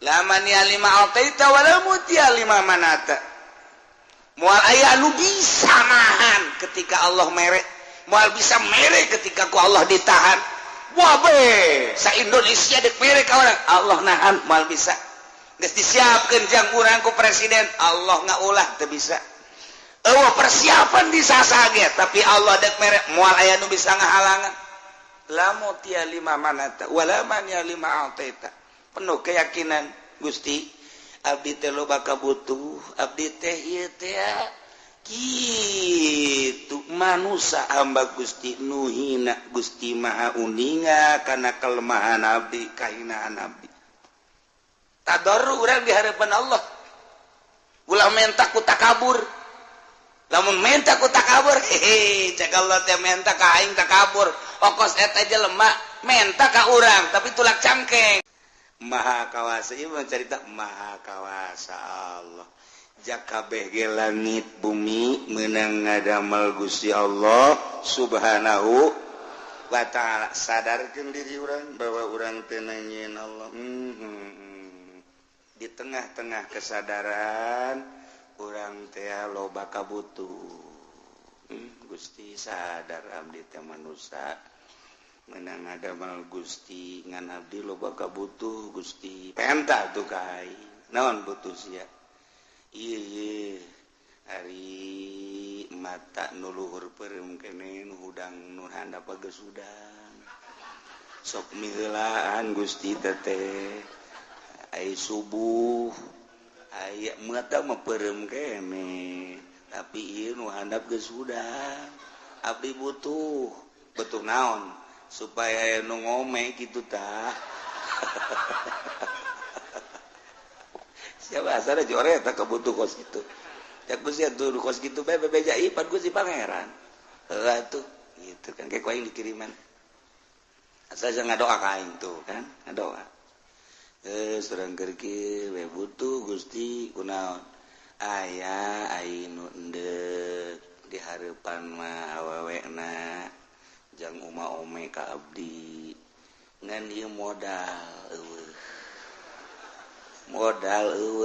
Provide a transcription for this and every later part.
lamani lima ataita wala mutia lima manata. Moal aya anu bisa nahan ketika Allah mere, moal bisa mere ketika ku Allah ditahan. Wah be, sa Indonesia dek mere ka orang, Allah nahan moal bisa. Geus disiapkeun jang urang ku presiden, Allah ngaulah teu bisa. Eueuh persiapan di sasage, tapi Allah dek mere moal aya nu bisa ngahalangan. La mutia lima manata wala mania lima ataita. Penuh keyakinan Gusti abdi teh loba kabutuh, abdi teh ieu teh kitu manusia hamba Gusti nu hina Gusti maha uninga kana kelemahan abdi kahinaan abdi. Tadarru urang di harapan Allah. Ulah menta ku takabur. Lamun menta ku takabur, cek Allah teh menta ka aing takabur. Okos eta jelema menta ka urang tapi tulak cangkeng. Maha kawasa ieu cerita maha kawasa Allah. Jak kabeh ge langit bumi meunang ngadamel Gusti Allah Subhanahu wa taala. Sadarkeun diri urang bahwa urang teh nanyeun Allah. Di tengah-tengah kesadaran urang teh loba kabutuh. Gusti sadar abdi teh manusia menang ngadamel Gusti ngan abdi loba kabutuh Gusti. Penta tuh kai naon butuh sia. Ieu ari mata nu luhur peureum keneh nu hudang nu handap geus udang. Sok miheulaan Gusti teh ai subuh aya mata mah peureum keneh tapi ieu nu handap geus udang. Abdi butuh naon supaya aya nu ngome kitu tah. Siapa asal jore eta kebutuh kos kitu. Jak Gusti atuh kos kitu bae bebeja ipan Gusti pangeran. Heuh atuh gitu kan kayak aing dikiriman. Asal jangan ngadoa ka aing tuh kan, ngadoa. Surang keur kieu we butuh Gusti kunaon? Aya aing nu endeuh di hareupan mah awewena jang uma-ome ka abdi. Ngan ieu modal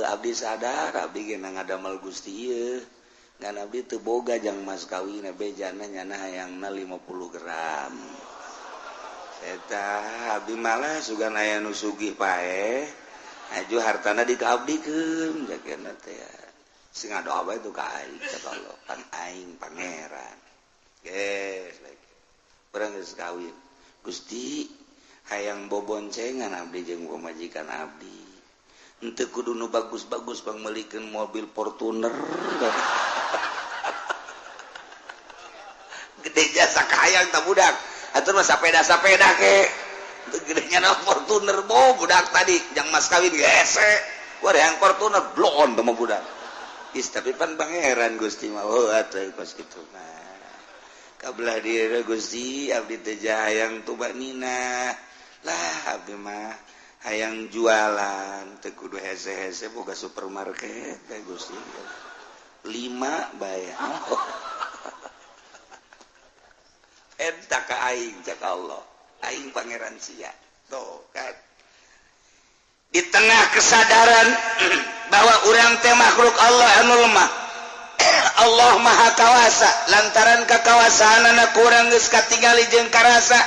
abdi sadar abdi ge ngadamel Gusti ieu ngan abdi teu boga jang mas kawina bejana nyana hayangna 50 gram eta abdi malah sugan aya nu sugih pae aju hartana dikaabdikeun jakeuna teh sing ngadoa bae tu ka aing cak Allah pan aing pangeran geus urang geus kawin Gusti hayang boboncengan abdi jeung pamajikan abdi. Henteu kudu nu bagus-bagus bang meulikeun mobil Fortuner. Gede jasa kahayang tah budak. Atuh mah sapeda-sapeda ke. Gedenya na Fortuner budak tadi jang mas kawin gese. Wah yang Fortuner blon teh mah budak. Is tapi pan pangeran Gusti mah atuh kos kitu mah. Kabelah dieu Gusti abdi teh hayang tuba nina. Lah abdi mah hayang jualan teu kudu hese-hese boga supermarket teh Gusti 5 bae eta ka aing cak Allah aing pangeran sia tuh kan di tengah kesadaran bahwa urang teh makhluk Allah anu lemah Allah maha kawasa lantaran kakawasaanna kurang geus katingali jeung karasa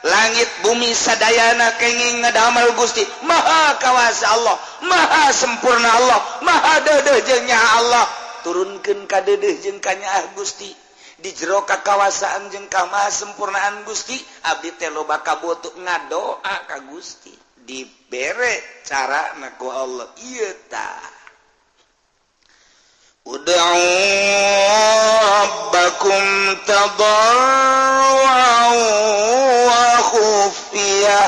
langit bumi sadayana kenging ngadamel Gusti maha kawasa Allah maha sempurna Allah maha deudeuh jeung nyaha Allah turunkeun ka deudeuh jeung ka nyaha Gusti di jero kakawasaan jeung ka maha sempurnaan Gusti abdi teh loba kabutuh ngadoa ka Gusti dibere carana ku Allah ieu tah ud'u rabbakum tadarruan wa khufiyah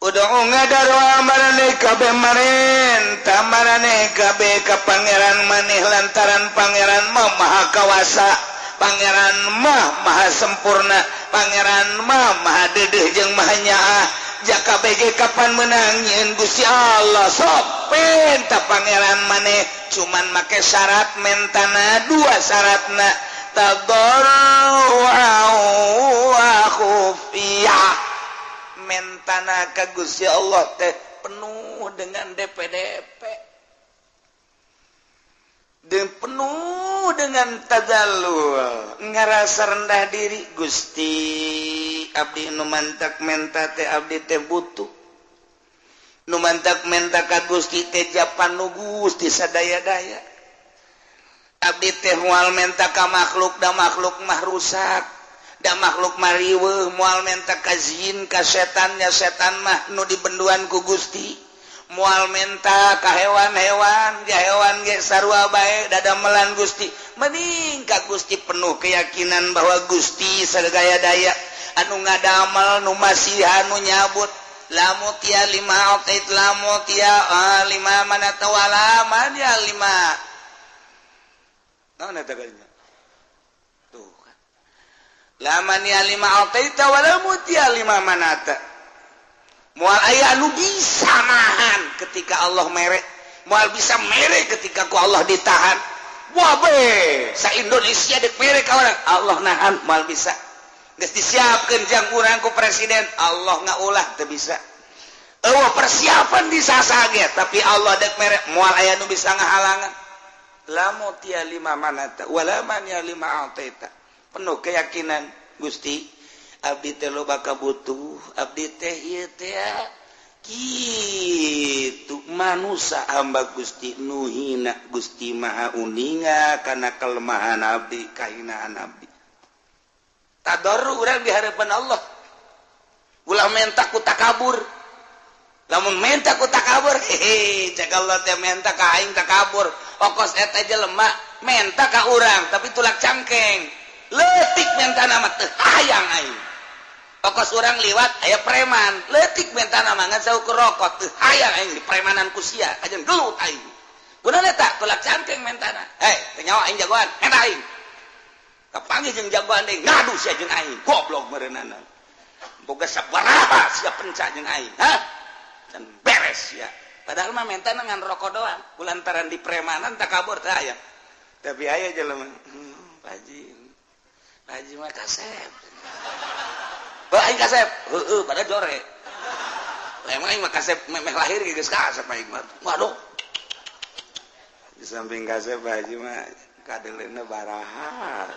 ud'u ngadarwa marane kabeh marentah marane kabeh ka pangeran maneh lantaran pangeran mah maha kawasa pangeran mah maha sempurna pangeran mah maha deudeuh jeung maha nyaah jaka bege kapan menang nyeun Gusti Allah sok penta pangeran maneh cuman make syarat mentana 2 syaratna tadarruan wa khufiyah mentana ka Gusti Allah teh penuh dengan DP-DP dan penuh dengan tadallul ngarasa rendah diri. Gusti abdi nu mantak menta teh abdi teh butuh, nu mantak menta ka Gusti teh japan nu Gusti sadaya-daya. Abdi teh moal menta ka makhluk da makhluk mah rusak, da makhluk mah riweuh. Moal menta ka jin ka setan nya setan mah nu dibenduan ku Gusti. Moal menta ka hewan-hewan ya hewan ge sarua bae dadamelan Gusti. Mending ka Gusti penuh keyakinan bahwa Gusti sadaya-daya anu ngadamel nu masihan nu nyabut. Lamut ya lima otait lamut ya lima manata wala man ya lima. Naon eta kalinya? Tuh kan. Laman ya lima otaita wala mut ya lima manata. Moal aya anu bisa nahan ketika Allah mere, moal bisa mere ketika ku Allah ditahan. Wah be, sa Indonesia dek mere ka orang, Allah nahan moal bisa. Geus disiapkeun jang urang ku presiden, Allah ngaulah teu bisa. Eueuh persiapan disasage, tapi Allah dek mere moal aya nu bisa ngahalangan. Lamut ya lima manata wala man ya lima ataita. Penuh keyakinan Gusti abdi teh loba kabutuh, abdi teh ieu teh kitu manusia hamba Gusti nu hina Gusti maha uninga kana kelemahan abdi kahinaan abdi. Tadarru urang di harapan Allah. Ulah menta ku takabur. Lamun menta ku takabur, cek Allah teh menta ka aing takabur. Okos eta jelema menta ka urang tapi tulak cangkeng. Leutik mentana mah teu hayang aing. Okos urang liwat aya preman, leutik mentana mah ngan saukur rokok teu hayang aing dipremanan ku sia, ajeun gelut aing. Kunaon eta? Tulak cangkeng mentana. Teu nyawa aing jagoan, eta aing. Kapanggih jeung jagoan deui ngadu sia jeung aing, goblok meureunana. Boga sabaraha sia penca jeung aing, ha? Dan beres ya. Padahal mah mentana ngan rokok doang, kulantaran di premanan takabur teh aya. Tapi aya jelema, Haji mah kasep. Bah aing kasep, heueuh pada jore. Lamun aing mah kasep meh lahir geus kasep aing mah. Waduh. Di samping kasep Haji mah kadeleuna baraha.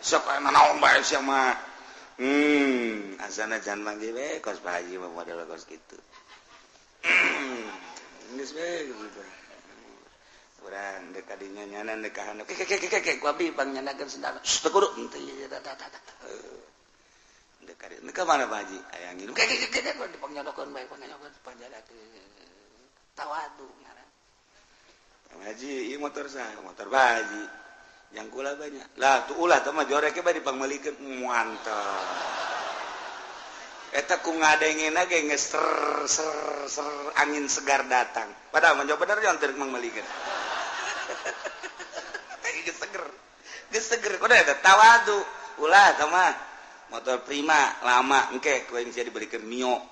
Sok aya naon bae sia mah. Asana jan manggil we kos Pak Haji mah model kos kitu. Geus we gitu. Urang dek kadinya nyanan dek kahana. Ke ku abdi pangnyandakeun sendal. Teu kudu teu ieu dek kadi. Ka mana Pak Haji? Aya ngilu. Ke dipangnyadakeun bae pangnyandakeun panjadakeun. Tawadu ngaran. Pak Haji ieu motor saha? Motor Pak Haji. Yang kula banyak. Lah tuh ulah teh mah joreke bae dipangmelikeun mantap. Eta ku ngadengena ge geus ser angin segar datang. Padahal mah bener jangan teu mangmelikeun. Geus seger. Geus seger kudu eta tawadu. Ulah teh mah motor prima lama engke ku aing sia dibelikeun Mio.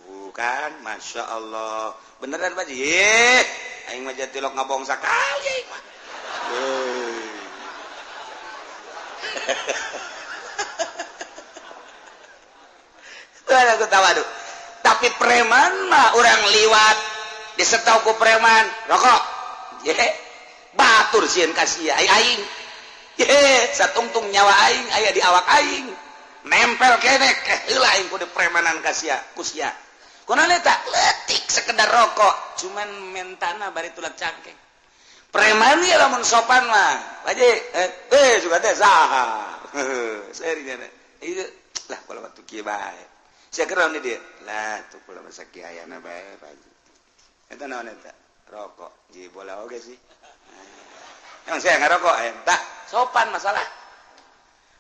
Bukan, Masya Allah. Beneran Pak Haji. Aing mah jatilok ngabong sakali aing mah. Aku tawadu. Tapi preman mah orang liwat disetau ku preman rokok. Batur sieun ka sia aing. Satungtung nyawa aing aya di awak aing. Nempel keneh heula aing ku di premanan ka sia ku sia. Kunaon eta? Leutik sekedar rokok, cuman mentana bari tulak cangkeng. Preman ya lamun sopan mah. Pak Haji, suka teh saha? Serinya ieu lah kula batu kieu bae. Sia keron di dieu. Lah tuh kula mah sakiayana bae Pak Haji. Eta naon eta? Rokok. Ji bola oge sih. Emang saya ngarokok eta sopan masalah.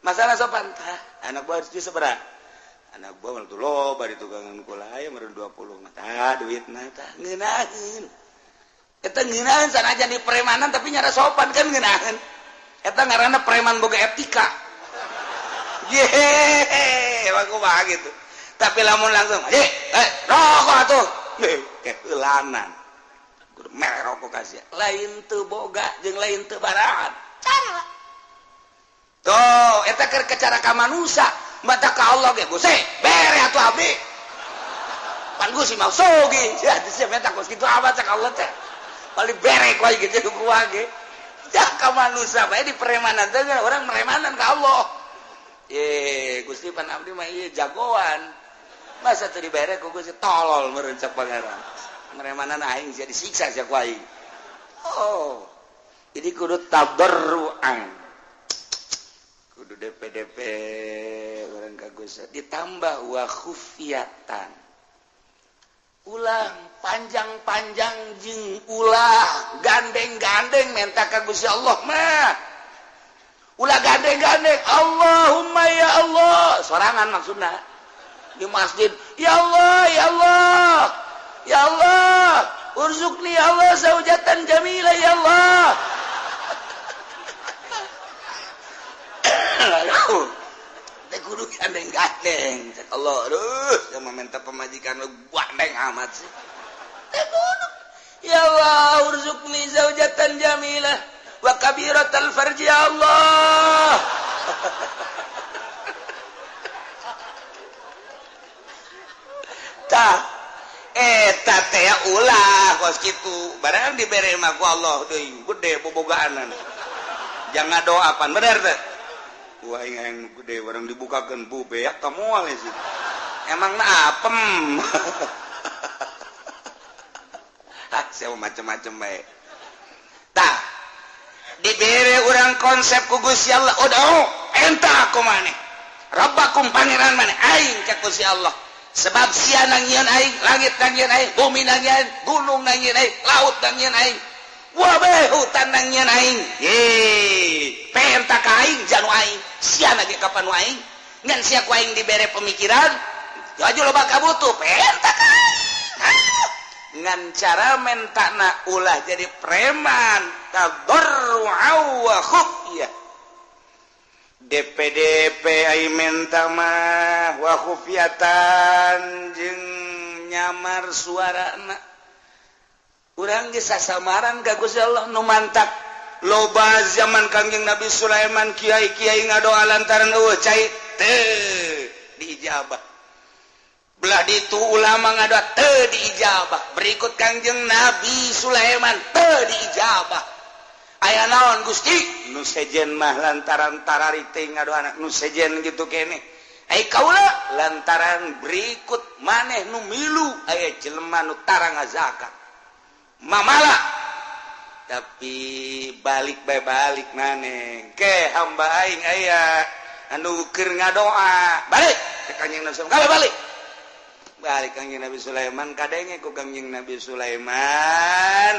Masalah sopan tah. Anak buah di sabaraha? Anak buah mah tuh loba di tugangan kula aya meureun 20 mah. Tah duitna tah ngeunaheun. Eta ngeunaheun sanajan di premanan tapi nyara sopan kan ngeunaheun. Eta ngaranna preman boga etika. Aku mah gitu. Tapi lamun langsung, rokok atuh. Keulanan. Kudu mere rokok ka sia. Lain teu boga jeung lain teu barahan. Cara. Tuh, eta keur cara ka manusia. mata ka Allah ge Gusti bere atuh abdi pan Gusti mau sogi ya siap minta kos kitu apa cak Allah teh paling bere ku ge jeung ku ge dah ka manusia bae di peremanan teh orang meremanan ka Allah Gusti pan abdi mah ieu jagoan masa teu dibere ku Gusti tolol meureun cak pangeran meremanan aing sia disiksa sia ku aing jadi kudu tadarruan kudu DP orang kagusnya ditambah wa khufiyatan ulah panjang-panjang jeung ulah gandeng-gandeng minta ka Gusti Allah mah ulah gandeng-gandeng Allahumma ya Allah sorangan maksudna di masjid ya Allah ya Allah ya Allah urzuqni ya Allah zaujatan jamilah ya Allah teh kudu gandeng-gandeng cek Allah aduh sama minta pemajikan lu gandeng amat sih teh kudu ya Allah urzuqni zaujatan jamilah wa kabiratal farji ya Allah tah eta teh ulah kos kitu barang dibere mah ku Allah deui gede bobogaanan jangan doapan bener teh wah yang gede barang dibukakeun bu beak ka moal sih emang na apem saya macam-macam bae tah dibere urang konsep ku Gusti Allah udau entah aku maneh rabbakum pangeran maneh aing ka Gusti Allah sebab sia nangieun aing langit nangieun aing bumi nangieun gunung nangieun aing laut nangieun aing wabeh hutan nangieun aing penta ka aing janu aing sia lagi kapan aing ngan sia ku aing dibere pemikiran aju loba kabutuh penta ka aing ngan cara mentana ulah jadi preman tadarru'a wa khufyah DPDP ai menta mah wa khufyatan jeung nyamar suarana urang ge sasamaran ka Gusti Allah nu mantap loba zaman Kangjeng Nabi Sulaiman kiai-kiai ngadoa lantaran eueuh cai teu diijabah belah ditu ulama ngadoa teu diijabah berikut Kangjeng Nabi Sulaiman teu diijabah aya naon Gusti nu sejen mah lantaran tararite ngadoa anak nu sejen gitu kene ai kaula lantaran berikut maneh nu milu aya jelema nu tara ngazakat mamala tapi balik bae balik maneh ke hamba aing aya anu keur ngadoa balik ke Kanjeng Nabi Sulaiman balik Kanjeng Nabi Sulaiman kadenge ku Kanjeng Nabi Sulaiman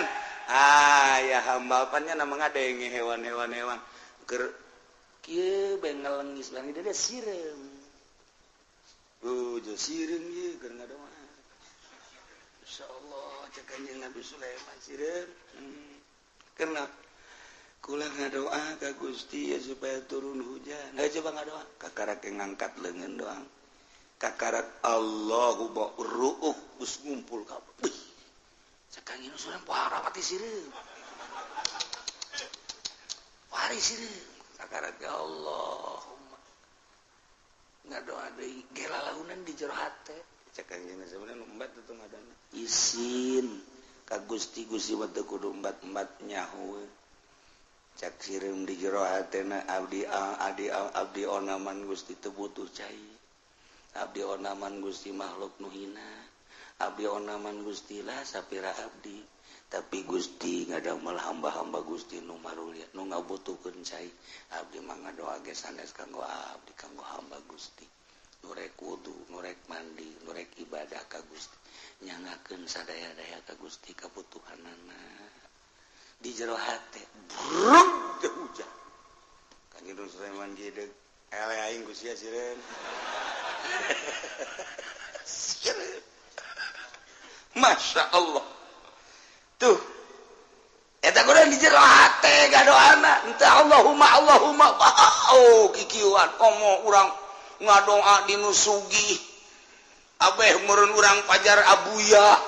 ya hamba apanya nama ngadenge hewan-hewan keur kieu bengel leungis bang dia sireum jo sireum ieu keur ngadoa insyaallah cek Kanjeng Nabi Sulaiman sireum kena kula ngadoa ka Gusti ya supaya turun hujan ayo coba ngadoa kakarak ngangkat leungeun doang kakarak Allahu ru'uh geus ngumpul kabeh Kanjeng Sulaiman pohara pati sireum pari sireum kakarak ya Allahumma ngadoa deui gelalahunan di jero hate cek Kanjeng Sulaiman umbat itu ngadana izin ka Gusti mah teu kudu umbat-umbat nyaho cak sireum di jero hatena abdi onaman Gusti teu butuh cai abdi onaman Gusti makhluk nu hina abdi onaman Gusti lah sapira abdi tapi Gusti ngadamel hamba-hamba Gusti nu marulia nu ngabutuhkeun cai abdi mah ngadoa ge sanes kanggo abdi kanggo hamba Gusti nu rek wudu nu rek mandi nu rek ibadah ka Gusti nyangakeun sadaya-daya ka Gusti kabutuhanana di jero hate bruk teh hujan Kanjeng Sulaiman gideug ele aing Gusti sireun sireun Masya Allah tuh eta kudu di jero hate gadoana entah Allahumma kikieuan komo urang ngadoa dinu sugih abeh meureun urang pajar abuya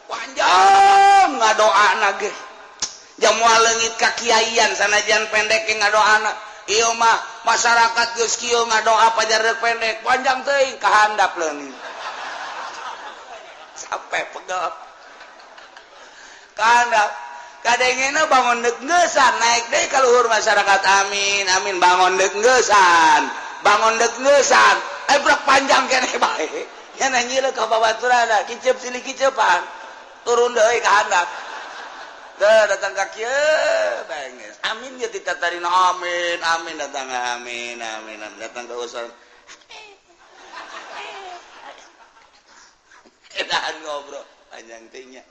panjang ngadoana ge jamual leungit ka kiaian sanajan pendek ngadoana ieu mah masyarakat geus kieu ngadoa pajar pendek panjang teuing kahandap leungit sampai pegel kahandap kadengena bangun deuk ngeusan naik deui ka luhur masyarakat amin amin bangun deuk ngeusan brek panjang keneh bae nya nyileuk ka babaturan kicep silih kicepan turun deui ka handap datang ka kieu beres amin ya ditatarina amin amin datang amin amin datang ka usaha edan ngobrol panjang teuing nya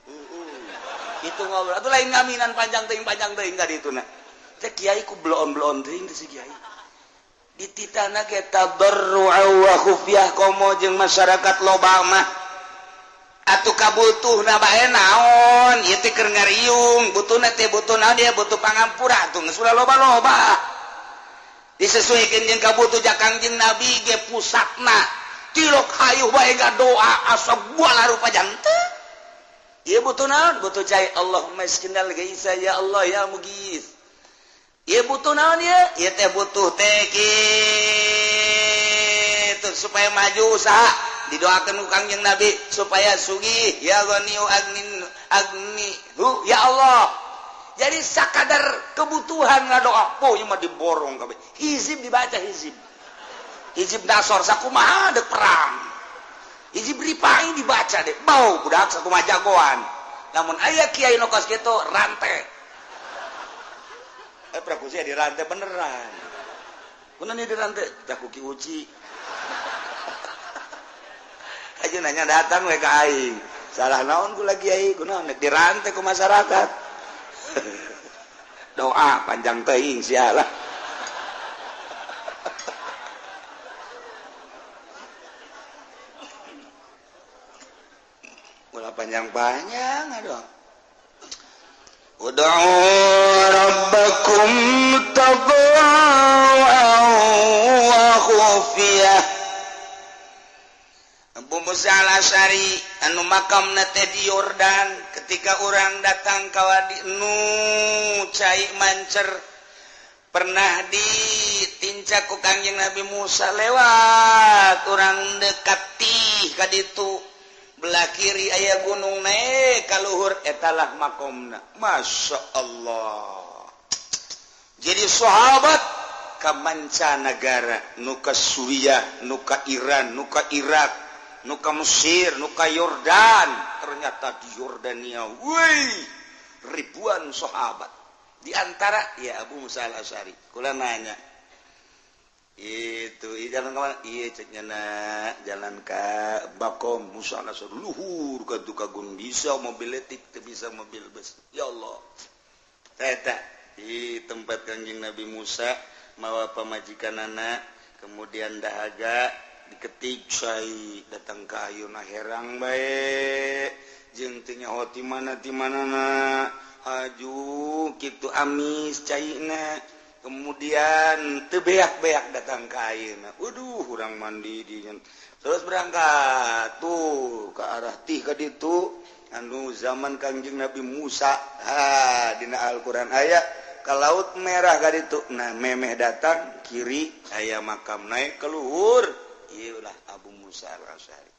itu ngobrol atuh lain ngaminan panjang teuing ka dituna teh kiai ku bloon-bloon teuing teh si kiai dititana ge tadarru'a wa khufyah komo jeung masyarakat loba mah atuh kabutuhna bae naon ieu teh keur ngariung butuhna teh butuh naon dia butuh pangampura atuh geus ulah loba-loba disesuaikeun jeung kabutuh Kangjeng Nabi ge pusatna tilok hayuh bae doa asa buala rupa janten ieu butuh naon butuh cai Allahumma isqinal ghaisa ya Allah ya mughis ieu butuh naon ieu teh butuh teh kitu supaya maju usaha didoakan ku Kangjeng Nabi supaya sugih ya ghaniyu agnihu ya Allah jadi sakadar kebutuhan ngadoa po ieu mah diborong kabeh hizib dibaca hizib dasor sakumaha deuk perang hizib ripai dibaca deh bau budak sakumaha jagoan lamun aya kiai nu kos kitu rante prakusia dirante beneran kunaon dirante jaku ki uci aja nanya datang we ka aing salah naon kula kiai kunaon dirantai ku masyarakat doa panjang teuing sialah ulah panjang-panjang aduh ud'u rabbakum tadarru'an wa khufyah Abu Musa al-Asy'ari anu makamna teh di Yordan ketika orang datang ka wadi nu cai mancer pernah ditincak ku Kangjeng Nabi Musa lewat orang dekati ka ditu belah kiri aya gunung naik ka luhur etalah makomna masyaallah jadi sahabat ka mancanagara nu ka Suriah nu ka Iran nu ka Irak nu ka Mesir nu ka Yordan ternyata di Yordania woi ribuan sahabat di antara ya Abu Musa al-Asy'ari kula nanya itu jalan kemana iya ceknya jalan ka Bakom Musa al-Asy'ari luhur ka gunung bisa mobil letik teu bisa mobil bus ya Allah eta di tempat Kangjeng Nabi Musa mawa pamajikanana kemudian dahaga diketik cai datang ke ayeuna herang bae jeung teu nyaho ti manana haju kitu amis caina kemudian teu beak-beak datang ka ayeuna waduh urang mandi di terus berangkat tuh ke arah tih ka ditu anu zaman Kangjeng Nabi Musa dina Al-Qur'an aya ka Laut Merah ka ditu nah memeh datang kiri aya makam naik ke luhur ieulah Abu Musa al-Asy'ari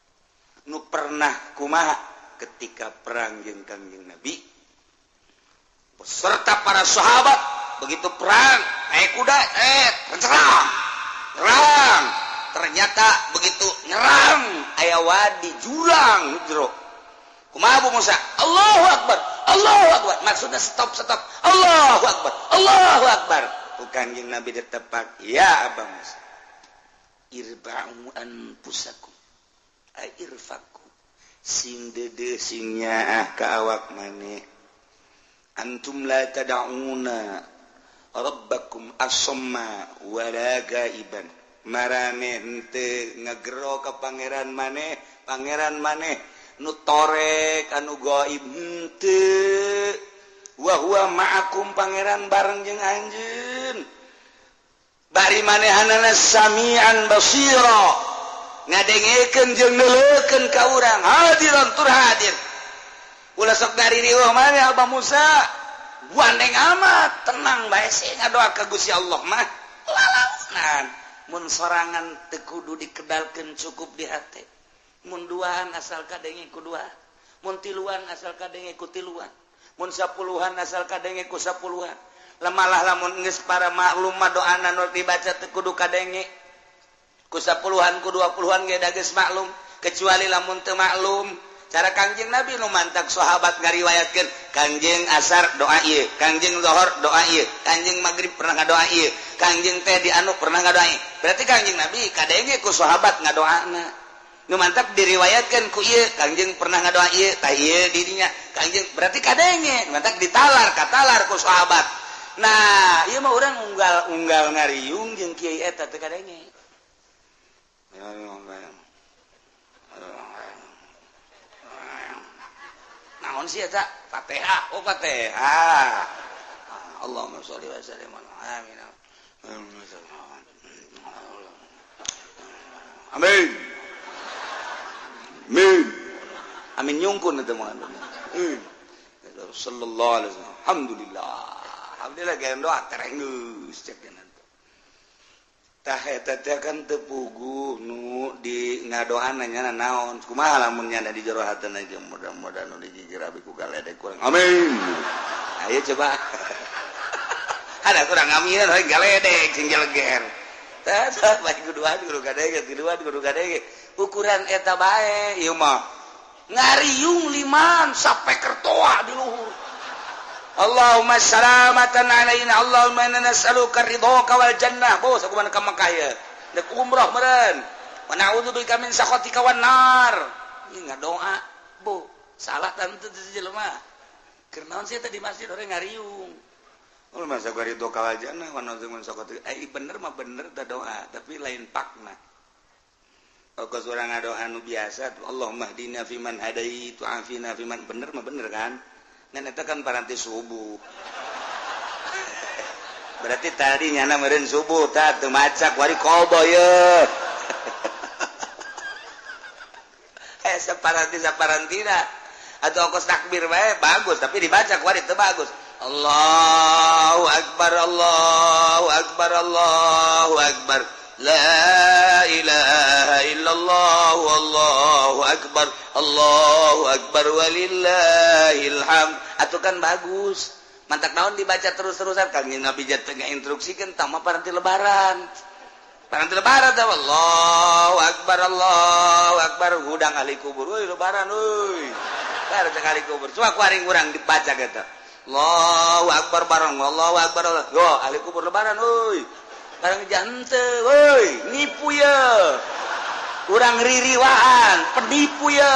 nu pernah kumaha ketika perang jeung Kangjeng Nabi beserta para sahabat begitu perang naik kuda nyerang ternyata begitu nyerang aya wadi jurang jero kumaha Abu Musa Allahu Akbar maksudnya stop Allahu Akbar Kangjeng Nabi ditepak ya Abu Musa irba'u anfusakum irfaku sing dede sing nyaah ka awak maneh antum la tad'una rabbakum asamma wala gaiban marane henteu ngagero ka pangeran maneh nu torek anu gaib henteu wa huwa ma'akum pangeran bareng jeung anjeun bari manehanana samian basira ngadengekeun jeung neuleukeun ka urang hadiran tur hadir ulah sok dari riweuh mah Abu Musa buandeng amat tenang bae sih ngadoa ka Gusti Allah mah lalanan mun sorangan teu kudu dikedalkeun cukup di hate mun duaan asal kadenge ku dua mun tiluan asal kadenge ku tiluan mun sapuluhan asal kadenge ku sapuluhan lamalah lamun geus para maklum mah doana nu dibaca teu kudu kadenge ku sapuluhan ku 20-an ge da geus maklum kecuali lamun teu maklum cara Kangjeng Nabi nu mantak sahabat ngariwayatkeun Kangjeng asar doa ieu Kangjeng zuhur doa ieu Kangjeng magrib pernah ngadoa ieu Kangjeng teh di anu pernah ngadoa ieu berarti Kangjeng Nabi kadenge ku sahabat ngadoana nu mantap diriwayatkeun ku ieu Kangjeng pernah ngadoa ieu tah ieu dirinya Kangjeng berarti kadenge mantap ditalar katalar ku sahabat nah ieu mah urang unggal ngariung jeung kiai eta teh kadenge naon sih eta Fatihah oh Fatihah Allahumma sholli wa sallim amin amin amin amin nyungkun eta mah sallallahu alaihi wasallam alhamdulillah gawe doa terenggeus cek denan tah eta teh kan teu puguh nu di ngadoan nya naon kumaha lamun nya di jero hatena jeung mudah-mudahan nu dijijir abi ku galedek kurang amin ayo coba ada kurang amin we galedek sing jeleger tah bae kuduan kudu gadege ukuran eta bae ieu mah ngariung liman sampai kertoa di luhur Allahumma salamatan alaina Allahumma inna nas'aluka ridhaka wal jannah bos aku mana ka Makkah ya dek umrah meureun wa na'udzubika min sakhatika wan nar ieu ngadoa bo salah tante teh jelema keur naon sih teh di masjid orang ngariung ul masa ridhaka wal jannah wa na'udzubika min sakhatika bener mah bener teh doa tapi lain pakna kok urang ngadoa anu biasa Allahumma hdina fiman hadait wa afina fiman bener mah bener kan ngan eta kan paranti subuh berarti tadi nyana meureun subuh tah teu macak wari qobo ye saparantina atau ongkos takbir bae bagus tapi dibaca wari teu bagus Allahu akbar Allahu akbar Allahu akbar la ilaha illallah wallahu akbar walillahil hamd atuh kan bagus mantak naon dibaca terus-terusan Kangjeng Nabi jatuh ngainstruksikeun tah mah paranti lebaran tah Allahu akbar hudang ahli kubur euy lebaran euy tah cek ahli kubur coba kuaring urang dibaca eta Allahu akbar bareng Allahu akbar yo ahli kubur lebaran euy barang jante woi nipu ya kurang ririwaan penipu ya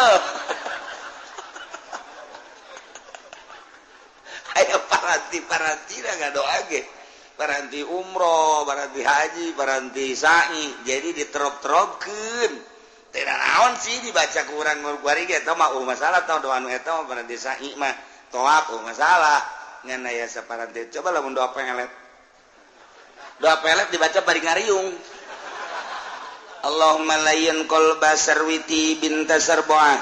ayo paranti dah doa ge paranti umroh paranti haji paranti sa'i jadi diterop-teropkeun teh naon sih dibaca ku urang kuari ge eta mah masalah tah doa nu eta mah paranti sa'i mah toab masalah ngan aya saparanti coba lamun doa pengelet doa pelet dibaca bari ngariung Allahumma layyan qalba sarwiti binta sarboah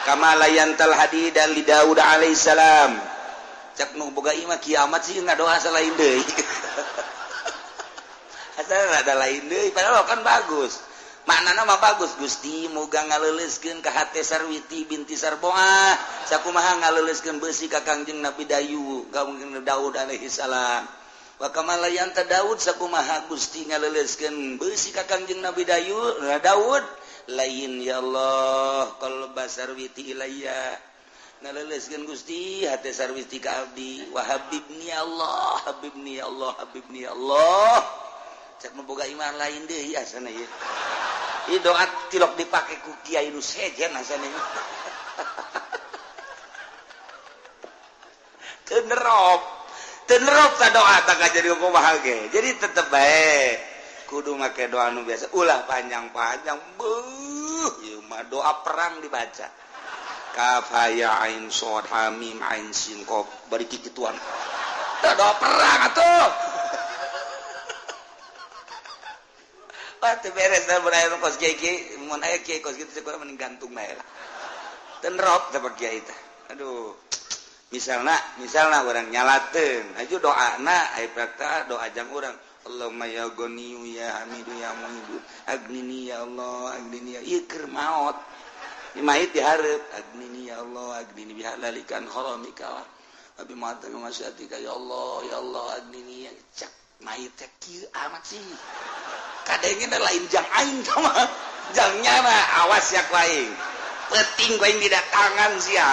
kama layyantal hadida li Daud alaihissalam cak nu boga imah kiamat sih ngadoa selain deui asal ada lain deui padahal kan bagus maknana mah bagus Gusti muga ngaleuleskeun ka hate sarwiti binti sarboah sakumaha ngaleuleskeun beusi ka Kangjeng Nabi Daud alaihissalam wa kamalayan ta Daud sakumaha Gusti ngaleuleskeun beusi ka Kangjeng Nabi Daud lain ya Allah qalba sarwiti ilayya ngaleuleskeun Gusti hate sarwiti ka abdi wa habibni Allah cek nu boga iman lain deui asana ieu ieu doa tilok dipake ku kiai nu sejen asana ieu teu nerop ta doa tak jadi kumaha ge jadi tetep bae kudu make doa nu biasa ulah panjang-panjang beuh ieu mah doa perang dibaca kaf ha ya ain shad ha mim ain sin qaf bari kikituan doa perang atuh teu beres da berair kos kiai mun aya kiai kos kitu kurang mending gantung bae lah teu nerop da kiai teh aduh misalna orang nyalateun aju doana aya praktek doa jang urang Allahumma ya ghaniyu ya hamidu ya mu'idu agnini ya Allah agnini ya ieu keur maot imait dihareup agnini ya Allah agnini bihalalikan haramika abi mata masyatika ya Allah agnini ya cak mait teh kieu amat sih kadenge lain jang aing mah jangnya mah awas ya ku aing penting ku aing didatangan sia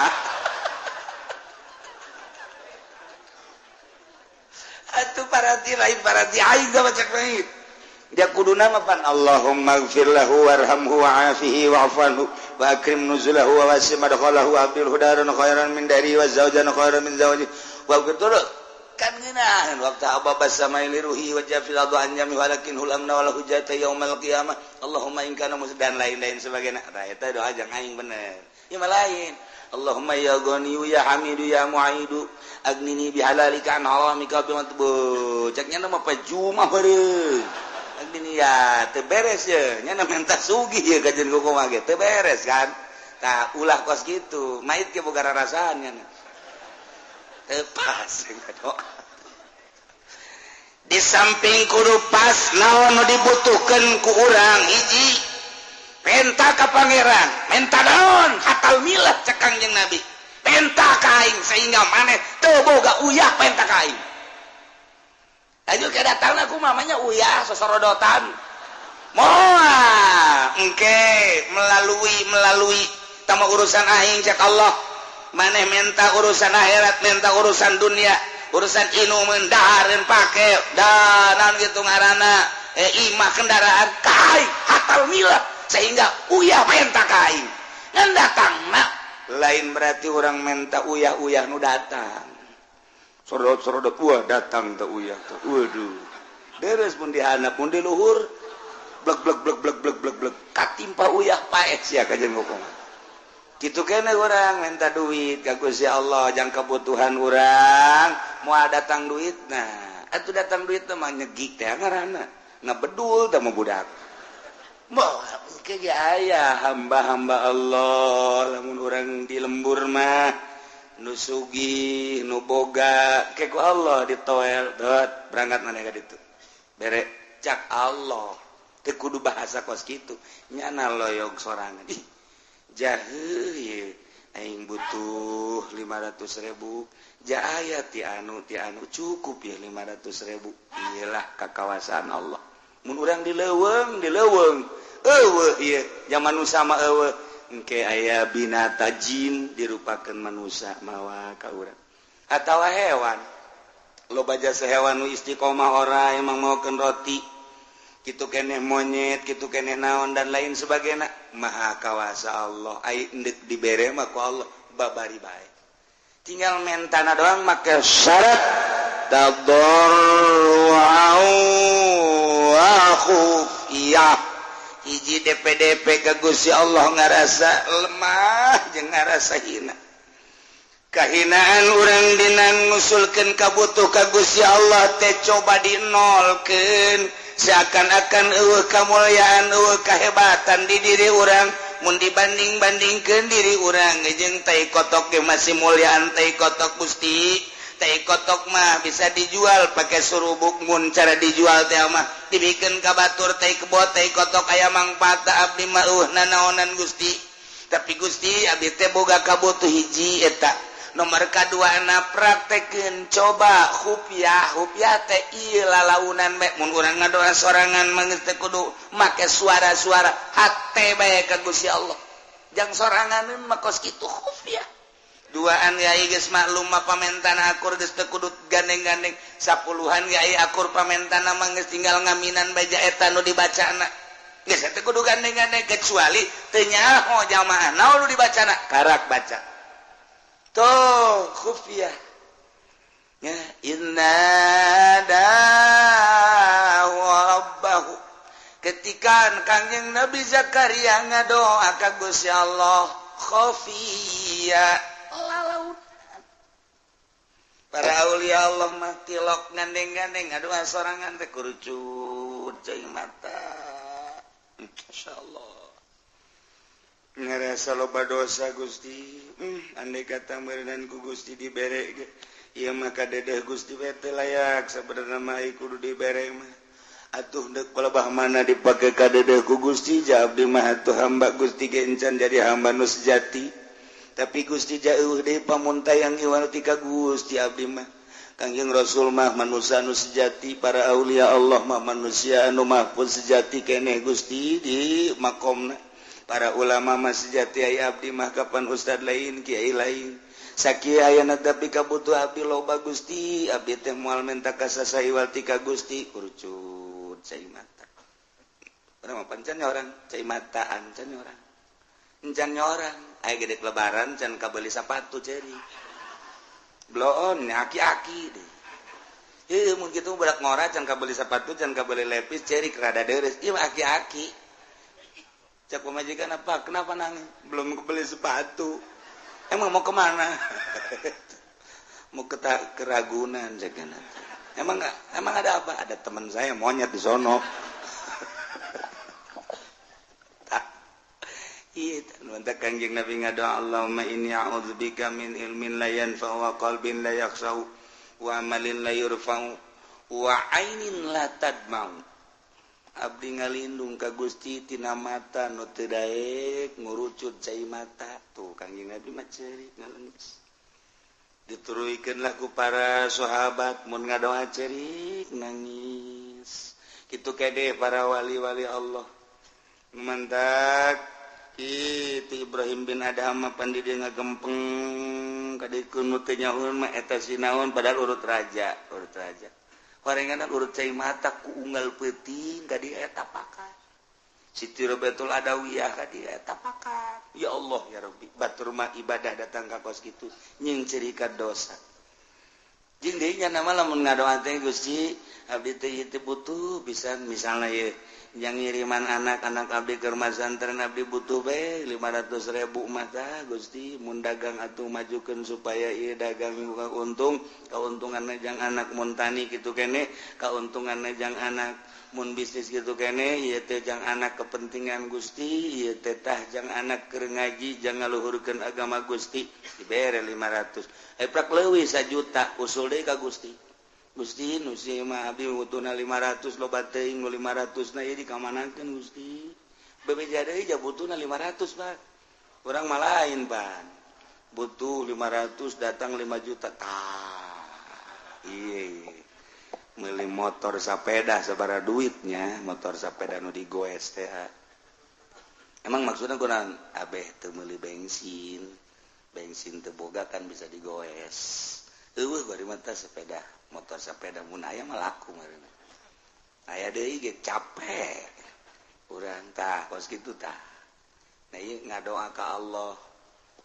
atuh parati lain parati aing da baca baik dia kuduna mah pan Allahumma ighfir lahu warhamhu wa'afihi wa'fu anhu wa akrim nuzulahu wa wasi' madkhalahu wa abdil hudaran khairan min dari wa zawjan khairan min zawji wa qul kan ngeunaheun waqtu ababa samai liruhi wa jafil adhanyami walakin hulamna wala hujata yaumil qiyamah Allahumma in kana musdan lain-lain sebagainya eta doa jang aing bener ieu mah lain Allahumma ya ghaniyu ya hamidu ya mu'idu agnini bihalalika an haramika bimatbu ceknya nama pajuma beureung agnini ya teu beres ye nya minta sugih ye kajen kumaha ge teu beres kan tah ulah kos kitu mait ge boga rarasaan nya teu pas doa di samping kudu pas naon nu dibutuhkeun ku urang hiji penta ka pangeran menta naon hatal milah cek Kangjeng Nabi penta kaing sehingga maneh teu boga uyah penta kaing lanjut ke datangna ku mamanya uyah sosorodotan moal engke melalui tama urusan aing cek Allah maneh minta urusan akhirat minta urusan dunia urusan inu mendahareun pake danan gitu ngaranna imah kendaraan kaing hatal milah sehingga uyah minta kaing ngan datangna lain berarti orang minta uyah-uyah nu datang sorodot uyah datang teh uyah teh waduh beres pun dihandap pun di luhur blek katimpa uyah paes ya kajen ngomong kitu kene urang minta duit ka Gusti Allah jang kebutuhan urang moal datang duit nah atuh datang duit teh mah nyegik teh ngaranna ngabedul teh mah budak moal engke ge aya hamba-hamba Allah lamun urang di lembur mah nu sugih nu boga ke ku Allah ditoel dot berangkat maneh ka ditu bere cak Allah teu kudu bahasa kos kitu nyana loyog sorangan ih jaheuh ye aing butuh 500.000 ja aya ti anu cukup ya 500.000 iyalah kakawasan Allah mun urang dileuweung eueuh ieu zaman nu sama eueuh engke aya binata jin dirupakeun manusia mawa ka urang atawa hewan loba jasa hewan nu istiqomah ora emang maokeun roti kitu keneh monyet kitu keneh naon dan lain sebagainya maha kawasa Allah ai endek dibere mah ku Allah babari bae tinggal mentana doang make syarat tadarru'u wa khufiyah hiji DP ka Gusti Allah ngarasa lemah jeung ngarasa hina kahinaan urang dina ngusulkeun kabutuh ka Gusti Allah teh coba dinolkeun seakan-akan eueuh kamulyaan eueuh kahebatan di diri urang mun dibanding-bandingkeun diri urang jeung tai kotok ge masih mulyaan tai kotok Gusti tai kotok mah bisa dijual pakai surubuk mun cara dijual teh mah dibikeun ka batur tai kebot tai kotok aya mangpaatna abdi mah nanaonan Gusti tapi Gusti abdi teh boga kabutuh hiji eta nomor kaduana praktekeun coba hupyah teh ieu lalaunan bae mun urang ngadoa sorangan mah geus teh kudu make suara-suara hate bae ka Gusti Allah jang soranganeun mah kos kitu hupyah duaan yai geus maklum mah pamentana akur geus teu kudu gandeng-gandeng sapuluhan yai akur pamentana mah geus tinggal ngaminan baja eta nu dibacana geus teu kudu gandeng-gandeng kecuali teu nyaho jamaah naon nu dibacana karak baca toh khufiyah ya inna rabbahu ketika Kangjeng Nabi Zakaria ngadoa ka Gusti Allah khufiyah lalaunan para aulia Allah mah tilok gandeng-gandeng ngadoa sorangan teh kurucut ceuing mata insyaallah ngerasa loba dosa Gusti andai kata merenanku Gusti dibere iya maka dedeh Gusti bete layak sebenarnya mah kudu dibere mah atuh dek pelebah mana dipakai ka dedehku Gusti jawab di mah atuh hamba Gusti gencan jadi hamba nu sejati tapi Gusti jauh deui pamuntayang iwal tika Gusti abdi mah Kangjeng Rasul mah manusia anu sejati para aulia Allah mah manusia anu mahfuz sejati keneh Gusti di makomna para ulama mah sejati aya abdi mah kapan ustad lain kiai lain sakieu ayeuna tapi kabutuh abdi loba Gusti abdi teh moal menta ka sasaiwal tika Gusti kurcut cai mata urang mah pancan orang cai mataan can orang encan orang aya gede lebaran can kabeuli sapatu ceri bloon aki-aki deh mun kitu budak ngora can kabeuli sapatu can kabeuli lepis ceri kerada deres ieu aki-aki cak pemajikan apa? Kenapa nangis? Belum kebeli sepatu. Emang mau kemana? Mau ke Ragunan, jagan. Emang ada apa? Ada teman saya monyet di sono. Iya, nuntut Kangjeng Nabi ngadoa Allahumma inni a'udzubika min ilmin la yanfa'u wa qalbin la yakhsha'u wa amalin la yurfa'u wa ainin la tadma'u. Abdi ngalindung ka Gusti tina mata nu teu daek ngurucut cai mata tuh Kangjeng Nabi mah ceurik ngaleungis dituruykeunlah ku para sahabat mun ngadoa ceurik nangis kitu kede para wali-wali Allah mantak kitu Ibrahim bin Adham pandi dia ngagempeng kadikeun nu teu nyahoeun mah eta sinaon padahal urut raja parenganan urut cai mata ku unggal peuting ka di eta pakat Siti Robatul Adawiyah ka di eta pakat ya Allah ya Rabbi batur mah ibadah datang ka kos kitu nying cerika dosa jeung deui nya nama lamun ngadoa teh Gusti abdi teh butuh bisa misalna ye yang ngiriman anak-anak abdi keur masantren abdi butuh bae 500.000 mah tah Gusti mun dagang atuh majukeun supaya ieu dagang buka untung kauntunganna jang anak mun tani kitu keneh kauntunganna jang anak mun bisnis kitu keneh ieu teh jang anak kepentingan Gusti ieu teh tah jang anak keur ngaji jang ngaluhurkeun agama Gusti dibere 500 prak leuwih 1 juta usul deui ka Gusti Gusti nu si mah abdi butuhna 500 loba teuing nu 500 na ieu dikamanakeun Gusti bebeja deui ja butuhna 500 Pak urang mah lain Pak butuh 500 datang 5 juta tah ieu meuli motor sapeda sabaraha duitnya motor sapeda nu digoes teh emang maksudna kunaon abeh teu meuli bensin teu boga kan bisa digoes eueuh bari mah teh sepeda motor sepeda mun aya mah laku marina aya deui ge capek urang tah kos kitu tah nah ieu ngadoa ka Allah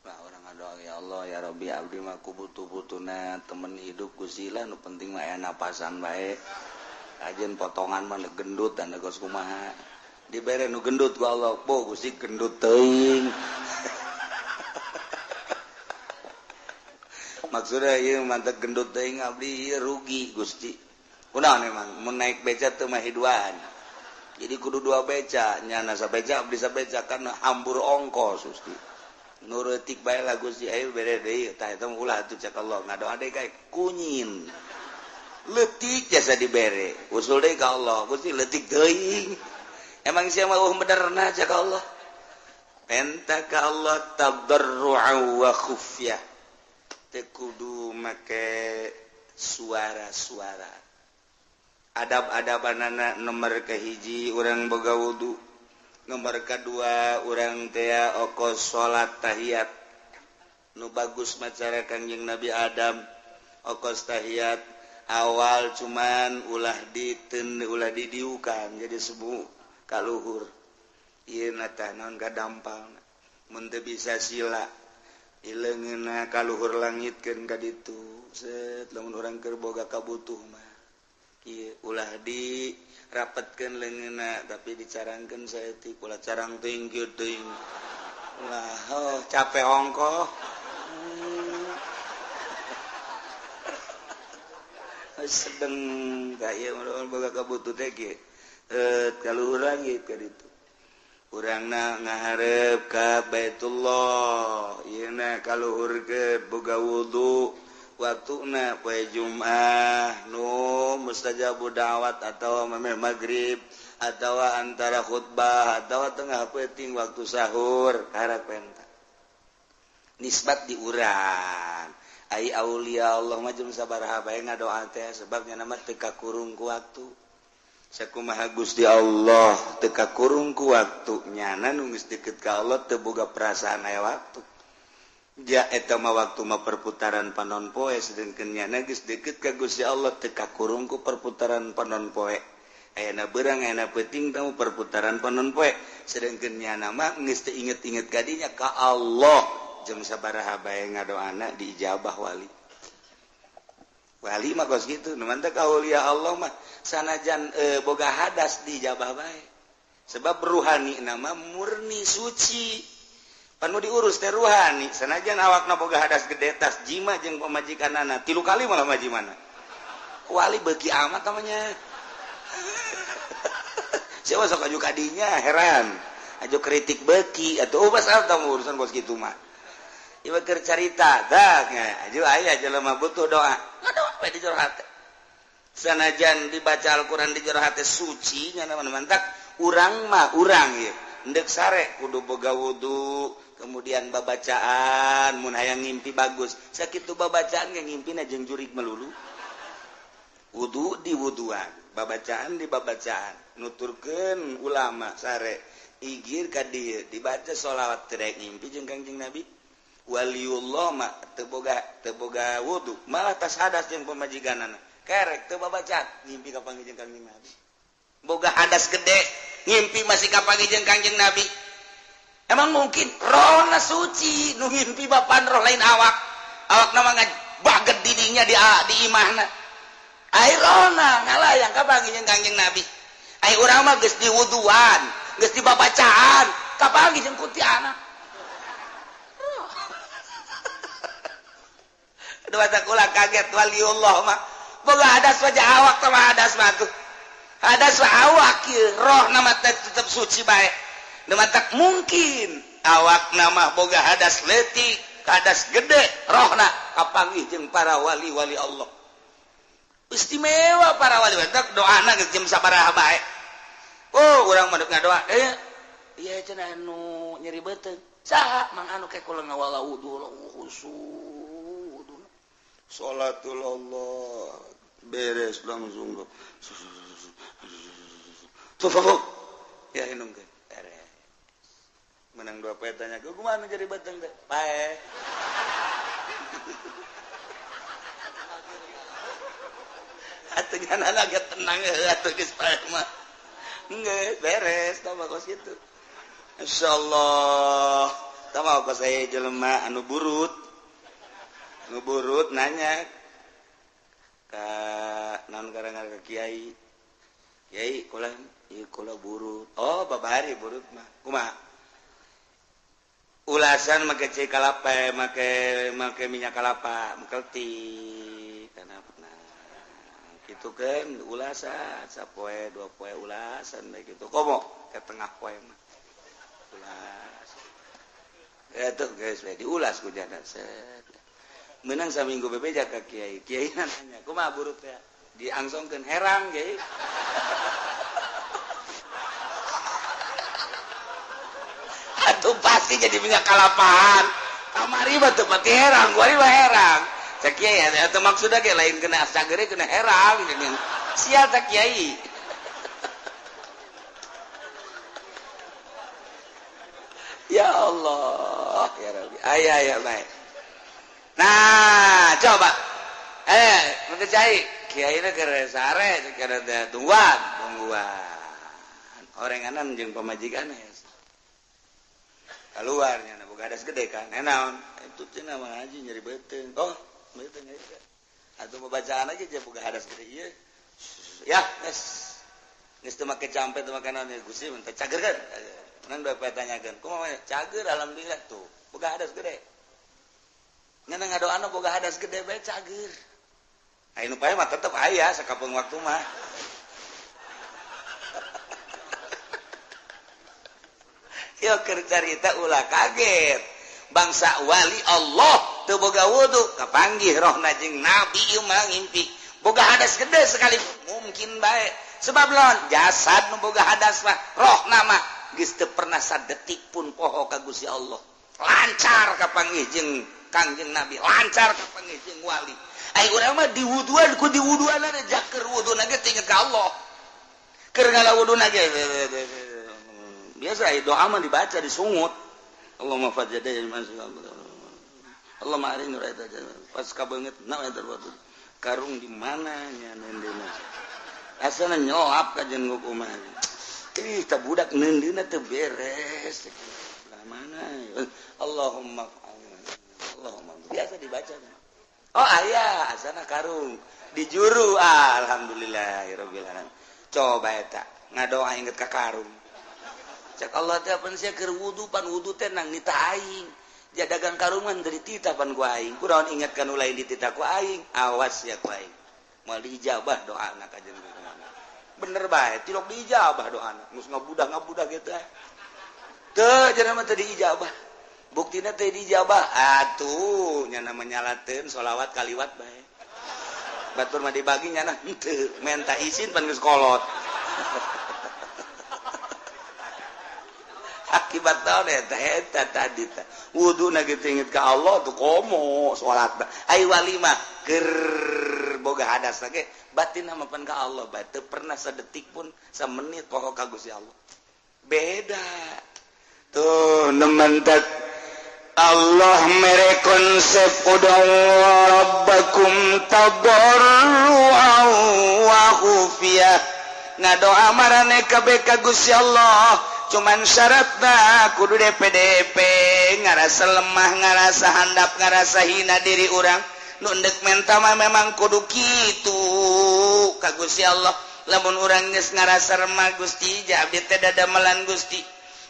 nah urang ngadoa ya Allah ya Rabbi abdi mah ku butuh-butuhna temen hidup Gusti lah nu penting mah aya napasan bae ajeun potongan mah gendut dan geus kumaha dibere nu gendut ku Allah po Gusti gendut teuing maksudnya ieu mantep gendut teuing abdi ieu rugi Gusti. Kunaon emang mun naik beca teu mah hiduan. Jadi kudu 2 beca, nyana sabeca abdi sabeca kan hambur ongkos Gusti. Nu reutik bae lah Gusti aya bere deui tah eta mah ulah atuh cak Allah ngadoa deui kae kunyin. Leutik jasa dibere. Usul deui ka Allah, Gusti leutik teuing. Emang sia mah benerna cak Allah. Enta ka Allah tadarru'an wa khufyah. Kudu make suara-suara adab-adabanana nomor kahiji urang boga wudu nomor kedua urang teh okos salat tahiyat nu bagus macara Kangjeng Nabi Adam okos tahiyat awal cuman ulah didiukan jadi sebu kaluhur ieu tah naon gadampal mun teu bisa sila ileungeunna kaluhur langitkeun ka ditu set lamun urang keur boga kabutuh mah ieu ulah dirapetkeun leungeunna tapi dicarangkeun saeutik ulah carang teuing kieu teuing ulah capek ongkoh sedeng ka ieu boga kabutuh teh ge kaluhur langit ka ditu urangna ngaharep ka Baitullah kalau boga wudhu waktuna poe Jumat nu mustajabu da'wat atau memeh maghrib atau antara khutbah atau tengah penting waktu sahur karepenta nisbat diurang ai aulia Allah majum sabaraha bae ngadoa teh sebabnya nama teka kurung ku waktu sakumaha Gusti Allah teka kurung ku waktu nyana nu geus deukeut ka Allah teu boga perasaan aya waktu ja eta mah waktu mah perputaran panon poe sedengkeun nyana geus deukeut ka Gusti Allah teka kurung ku perputaran panon poe ayana beurang ayana peuting tamu perputaran panon poe sedengkeun nyana mah geus teu inget-inget kadinya ka Allah jeung sabaraha bae ngadoana diijabah wali mah kos gitu nu mantep aulia Allah mah sanajan boga hadas diijabah bae sebab ruhani nama murni suci panu diurus teh ruhani sanajan awakna boga hadas gede tas jima jeung pamajikanana 3 kali malah majimana wali beuki amat namanya siapa sok aju kadinya heran aju kritik beuki atuh pasal tamu urusan kos kitu mah ieu keur carita dah aju aya jelema butuh doa ngadoa we di jero hate sanajan dibaca Al-Qur'an di jero hate suci nya mantak urang mah urang ieu endek sare kudu boga wudu kemudian babacaan mun hayang ngimpi bagus sakitu babacaan ge ngimpina jeung jurig melulu wudu di wuduan babacaan di babacaan nuturkeun ulama sare igir ka dieu dibaca sholawat terek ngimpi jeung Kangjeng Nabi waliullah mah teu boga wudu malah tas hadas jeung pamajikanana kerek teu babacaan ngimpi ka panggih Kangjeng Nabi boga hadas gede ngimpi masih ka panggih Kangjeng Nabi emang mungkin rohna suci nu ngimpi bapan roh lain awak nama baget didinya di imahna ai rohna ngalayang ka panggih Kangjeng Nabi ai urang mah geus diwuduan geus dibabacaan ka panggih jeung kuntilanak dua takula kaget waliullah mah boga hadas wajah awak sama hadas mah tuh hadas awak kieu roh nama tetep suci bae nama tak mungkin awak nama boga hadas leutik hadas gede rohna kapanggih jeung para wali-wali Allah istimewa para wali tak doana geus jam sabaraha bae oh urang mah ngadoa ieu cenah anu nyeri beuteung saha mang anu ke kula ngawala wudu khusyuk sholatul Allah beres langsung tuh ya inung ke beres menang 2 poe tanya ke kumaha jadi beteng teh pae atuh nyana ge tenang atuh geus pae mah engge beres tah kos kitu insyaallah tah mah kos aya jelema anu burut ngeburut nanya ka naon ngaranna ka kiai kula burut oh babari burut mah kumaha ulasan make cai kalapa make minyak kalapa mengkelti kana kitu keun ulasan sapoe 2 poe ulasan bae kitu komo ke tengah poe mah ulas eta geus we diulas ku jana set menang saminggu bebeja ka kiai nanya kumaha burut teh diangsongkeun herang kiai atuh pasti jadi minyak kalapahan kamari mah teu pati herang kuari mah herang cak kiai atuh maksudna ge lain kena sagere kena herang jeung sia cak kiai ya Allah ya Rabbi aya bae. Nah, coba. Nanti cai kiai na keur sare keur tungguan. Orenganan jeung pamajikanna. Keluarnya na boga hadas gede kan. Naon? Itu cenah mah haji nyeri beuteung. Oh, beuteung aja. Atuh babacaan aja boga hadas gede ieu. Ya, geus teu make campe teu make naon Gusti mun teh cager kan. Nang da tanyakeun, kumaha cager alhamdulillah tuh. Boga hadas gede. Ngana ngadoana boga hadas gede bae cager. Anu pae mah tetep aya sakapeung waktu mah. carita ulah kaget bangsa wali Allah teboga wudhu kepanggih roh najeng nabi ngimpi boga hadas gede sekali mungkin baik sebab lawan jasad boga hadas mah roh nama geus teu pernah sadetik pun poho ka Gusti Allah lancar kapanggih jeung Kangjeng Nabi lancar kapanggih jeung wali ai urang mah diwuduan ku diwuduan aja keur wuduna ge inget ka Allah keur ngalawuduna ge biasa doa mah dibaca disungut Allahumma fajjada masuk Allah mari nu eta pas kabeungeut naon eta karung di mana nya neundeuna asana nyoap ka jeung kumaha ih tah budak neundeuna teu beres mana Allahumma biasa dibaca oh aya asana karung di juru alhamdulillahirabbil alamin coba eta ngadoa inget ka karung cak Allah teh pan sia keur wudu pan wudu teh nang nita aing jadagang karungan dari titah pan ku aing kunaon ingatkan ulah dititah ku aing awas ya ku aing moal diijabah doana ka jeung bener bae tilok diijabah doana geus ngabudah kitu teu cenah mah teu diijabah buktina teu diijabah atuh nya namanya nyalateun sholawat kaliwat bae batur mah dibagi nya nah teu menta izin pan geus kolot akibat tahu eta tadi wudu na gitu inget ke Allah tuh komo sholat ai walimah ker boga hadas lagi batin sama pan ke Allah batu pernah sedetik pun semenit pokok kagus ya Allah beda tuh nementak Allah mere konsep udang rabbakum tadarru'an wa khufiyah ngadoa marane kabeh ka Gusti Allah cuman syaratna kudu DPDP ngarasa lemah ngarasa handap ngarasa hina diri orang nu endek menta mah memang kudu kitu ka Gusti Allah lamun urang geus ngarasa remah Gusti ja abdi teh dadamelan Gusti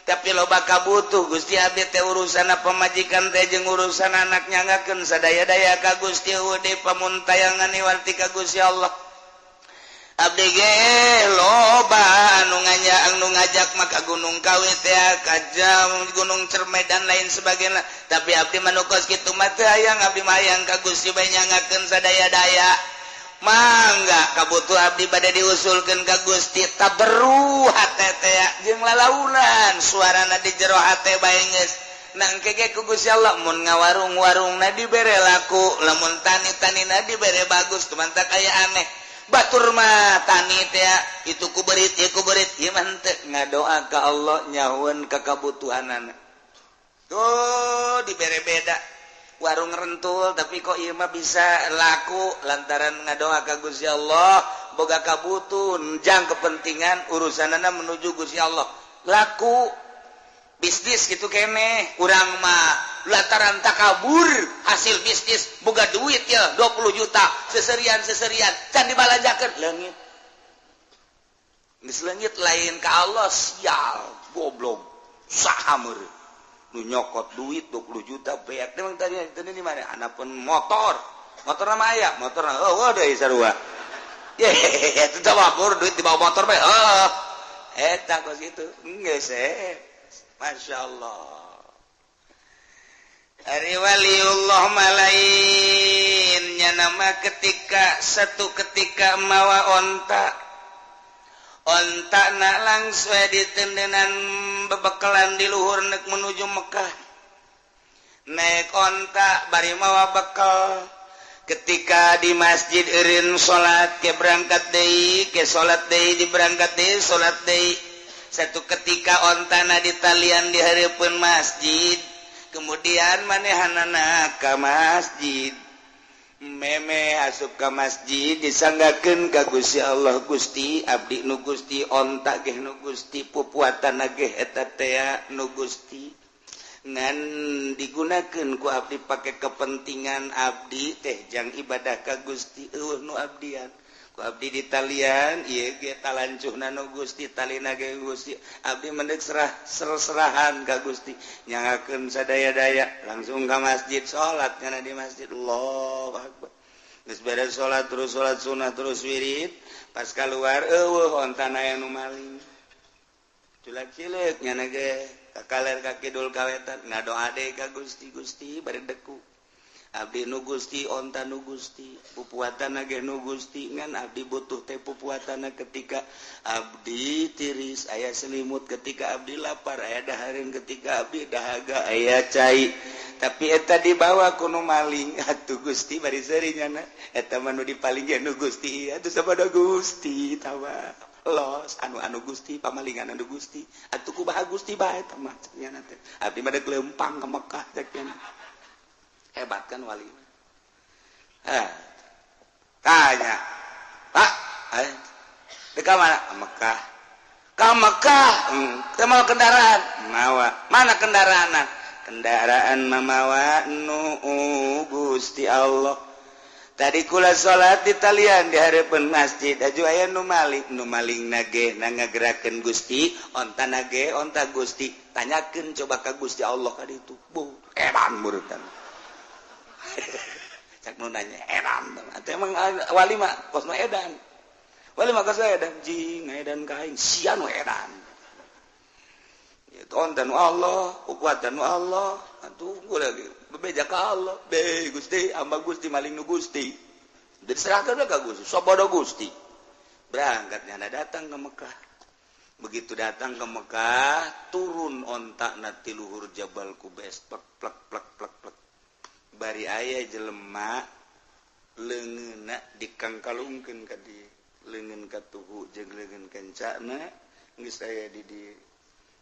tapi loba kabutuh Gusti abdi teh urusana pamajikan teh jeung urusan anak nyangakeun sadaya-daya ka Gusti ude pamuntayangan niwarti ka Gusti Allah abdi ge loba anu ngajak maka gunung kawit ya ka gunung Cermai dan lain sebagainya tapi abdi manukos kitu mah teu hayang abdi mah hayang ka Gusti bae nyangakeun sadaya-daya mangga kabutuh abdi bade diusulkeun ka Gusti taberru hate teh jeung lalaunan suarana di jero hate bae geus nang kege ku Gusti Allah mun ngawarung-warungna dibere laku lamun tani-tanina dibere bagus tuman tak aya aneh batur mah tani teh itu kuberit ieu mah henteu ngadoa ka Allah nyahueun ka kabutuhanana tuh dibere beda warung rentul tapi kok ieu mah bisa laku lantaran ngadoa ka Gusti Allah boga kabutuh jang kepentingan urusanana menuju Gusti Allah laku bisnis gitu keneh urang mah lantaran takabur hasil bisnis boga duit ya 20 juta seserian can dibalanjakeun leungit geus leungit lain ka Allah sial goblok saha meureun nu nyokot duit 20 juta beak memang tadi di mana anapeun motor nama aya motor oh deui sarua ye eta teh wabur duit dibawa motor bae eta kos kitu geus Masya Allah Ari waliullah malainnya nama satu ketika mawa onta nak langsung ditendenan bebekalan di luhur nek menuju Mekah naik onta bari mawa bekal ketika di masjid eureun salat ke berangkat deui ke salat deui di berangkat deui salat deui satu ketika ontana di talian di hareupeun masjid kemudian manehanana ka masjid meme asup ka masjid disanggakeun ka Gusti Allah Gusti abdi nu Gusti onta ge nu Gusti pupuatana ge eta teh nu Gusti ngan digunakeun ku abdi pake kepentingan abdi teh jang ibadah ka Gusti nu abdian ku abdi di talian ieu ge talancuhna nu Gusti talina ge Gusti abdi mendek serahan ka Gusti nyangakeun sadaya-daya langsung ka masjid salat kana di masjid Allahu akbar geus beres salat terus salat sunah terus wirid pas kaluar eueuh ontana aya nu maling Culak-cilik nyana ge kakaler ka kidul kawetan ngado ade ka Gusti bari deku abdi nu Gusti onta nu Gusti pupuatana ge nu Gusti ngan abdi butuh teh pupuatana ketika abdi tiris aya selimut ketika abdi lapar aya dahareun ketika abdi dahaga aya cai tapi eta dibawa ku nu maling atuh Gusti bari seuri nyana eta mah nu dipaling ge nu Gusti atuh sabada Gusti tawa los anu Gusti pamalingan anu Gusti atuh kumaha Gusti bae tah mah nya teh abdi mah deuk leumpang ka Mekah cek hebat kan wali tanya Pak deuk ka mana ka Mekah teu mau kendaraan mawa mana kendaraanna kendaraan mamawa nu Gusti Allah tadi kula salat di talian di hareupeun masjid aju aya nu maling nage ngagerakeun Gusti onta nage onta Gusti tanyakeun coba ka Gusti Allah ka ditu bu edan murutan cak nu nanya edan atuh emang wali mah kos mah edan wali mah kos edan jing edan ka aing sia nu edan itu onta nu Allah ukuatan nu Allah atuh lagi bebeja ka Allah be Gusti amba Gusti maling nu Gusti diserahkeun ka Gusti sobodo Gusti berangkatnya datang ke Mekah begitu datang ke Mekah turun ontakna ti luhur Jabal Qubais plek plek plek plek plek bari aya jelema leungeunna dikangkalungkeun ka di leungeun ka tuhu jeung leungeun kencana geus aya di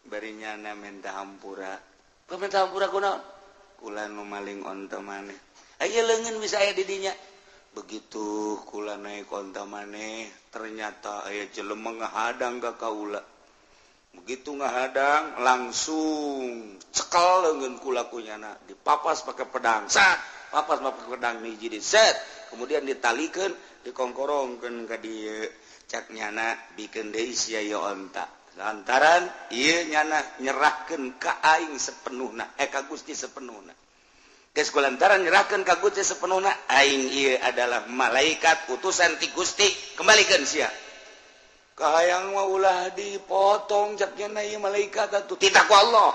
bari nyana minta hampura minta hampura kunaon kula nu maling onta maneh aya leungeun bisa aya di dinya begitu kula naik onta maneh ternyata aya jelema ngahadang ka kaula begitu ngahadang langsung cekel leungeun kula kunyana dipapas pakai pedang sat papas pakai pedang hiji di set kemudian ditalikeun dikongkorongkeun ka dieu cak nyana bikeun deui sia ieu onta lantaran ieu nyana nyerahkeun ka aing sepenuhna ka Gusti sepenuhna geus kulantaran nyerahkeun ka Gusti sepenuhna aing ieu adalah malaikat utusan ti Gusti kembalikeun sia kahayang mah ulah dipotong cak nyana ieu malaikat atuh tidak ku Allah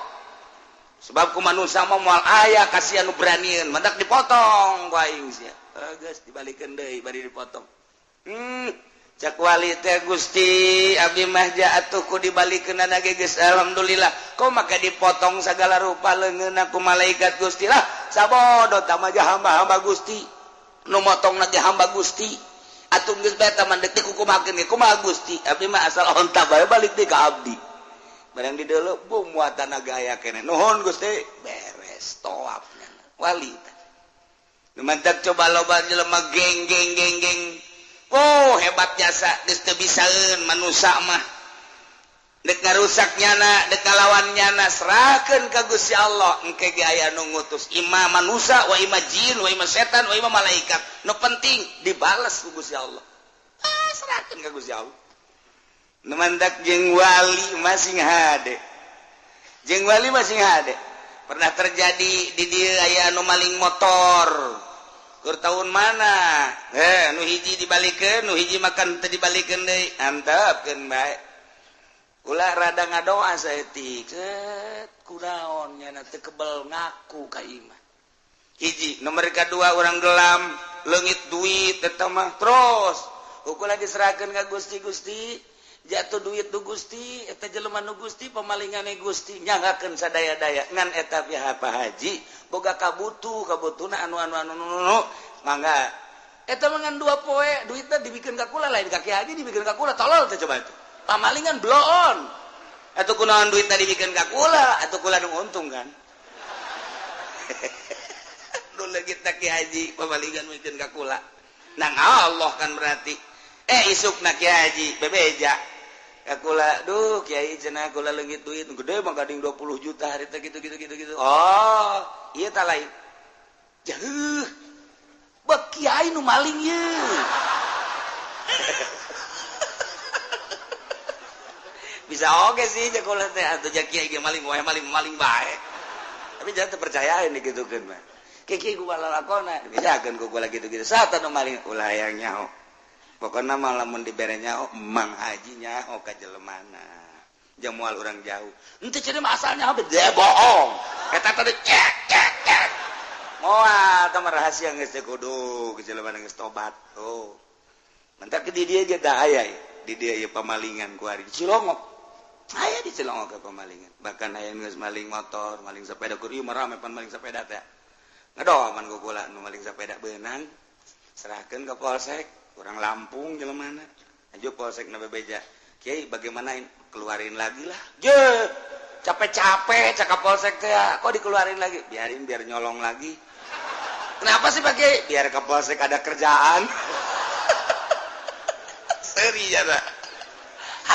sebab ku manusia mah moal aya kasihan nu beranieun mendak dipotong ku aing sia geus dibalikeun deui bari dipotong cak wali teh Gusti abdi mah atuh ku dibalikeunana ge geus alhamdulillah kok maka dipotong sagala rupa leungeunna ku malaikat Gusti lah sabodo tah mah hamba-hamba Gusti nu motongna ge hamba Gusti atuh geus bae tah mandek dikukumakeun ge kumaha Gusti abdi mah asal onta bae balik deui ka abdi barang di deuleu bu muatana ge aya keneh nuhun Gusti beres toapnya wali tah nu mantap coba loba jelema geng oh hebat jasa geus teu bisaeun manusia mah dek ngarusak nyana dek ngalawan nyana serahkeun ka Gusti Allah engke ge aya nu ngutus imam manusia wa imam jin wa imam setan wa imam malaikat nu penting dibales ku Gusti Allah serahkeun ka Gusti Allah nu mandak jeung wali masing hade jeung wali masing hade pernah terjadi di dieu aya anu maling motor tahun mana nu hiji dibalikeun nu hiji makan teu dibalikeun deui antepkeun bae ulah rada ngadoa saeutik cet kunaon nyana teu kebel ngaku ka imah hiji nomor kadua urang gelam leungit duit eta mah terus ukur lagi serahkeun ka Gusti jatuh duit nu Gusti eta jelema nu Gusti pamalingane Gusti nyanggakeun sadaya-daya ngan eta pihak Pak Haji boga kabutuna anu mangga eta mangan 2 poe duitna dibikeun ka kula lain ka Ki Haji dibikeun ka kula tolol teh coba itu pamalingan blow on atuh kunaon duitna dibikeun ka kula atuh kula nu untung kan nu leungit Ki Haji pamalingan mikeun ka kula nang Allah kan berarti isukna Ki Haji bebeja kula duh Kiai cenah kula leungit duit gede mah gading 20 juta harita gitu oh ieu tah lain jeuh bek Kiai nu maling ieu bisa oge sih cek kula teh atuh jak Kiai ge maling wae maling bae tapi jangan terpercayain digitukeun mah Kiai ku balalakona bisakeun ku kula gitu satan nu maling ulah hayang nyaho pokoknya malah mun dibere nyaho Mang Haji nyaho ka jelemana jamual orang jauh ente cina asalnya apa dia bohong eta tadi moal teh rahasia geus teh kudu keceleban geus tobat tuh mentak ke di dia aja da aya di dia ieu pamalingan ku ari di Cilongok aya di Cilongok ke pamalingan bahkan aya geus maling motor maling sepeda ku ieu mah rame pan maling sepeda teh ngadoman ku kula nu maling sepeda beunang serahkeun ke polsek urang Lampung jelemana ajo polsek na bebeja kiai bagaimana keluarin lagi lah je capek-capek cakap polsek teh ya kok dikeluarin lagi biarin biar nyolong lagi kenapa sih Pak Kiai biar ke polsek ada kerjaan seri ya dah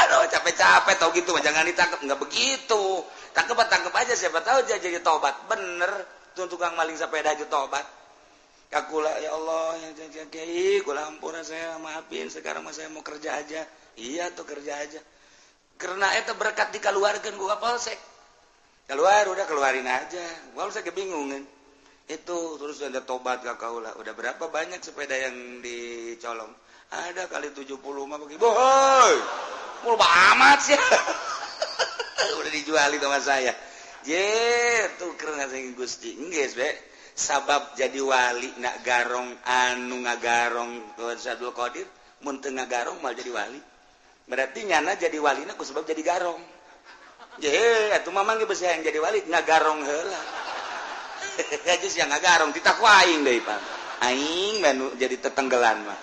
aduh capek-capek tau gitu jangan ditangkap nggak begitu tangkap aja siapa tahu jadi tobat bener tuh tukang maling sepeda aja tobat kakula ya Allah ya Kiai kula ampura saya maafin sekarang mah saya mau kerja aja iya tuh kerja aja karena itu berkat dikeluarkan gua polsek keluar udah keluarin aja gua saya kebingungan itu terus ada tobat ke kaula udah berapa banyak sepeda yang dicolong ada kali 70 mah bagi boy mulu amat sih udah dijualin sama saya tuh karena saya Gusti enggeus be sabab jadi wali nak garong anu ngagarong ke Sadul Qadir mun teu ngagarong mal jadi wali berarti nyana jadi walina ku sebab jadi garong atuh mamang ge beusi yang jadi wali ngagarong heula geus yang ngagarong ditakwa aing deui Pak aing menu jadi tetenggelan mah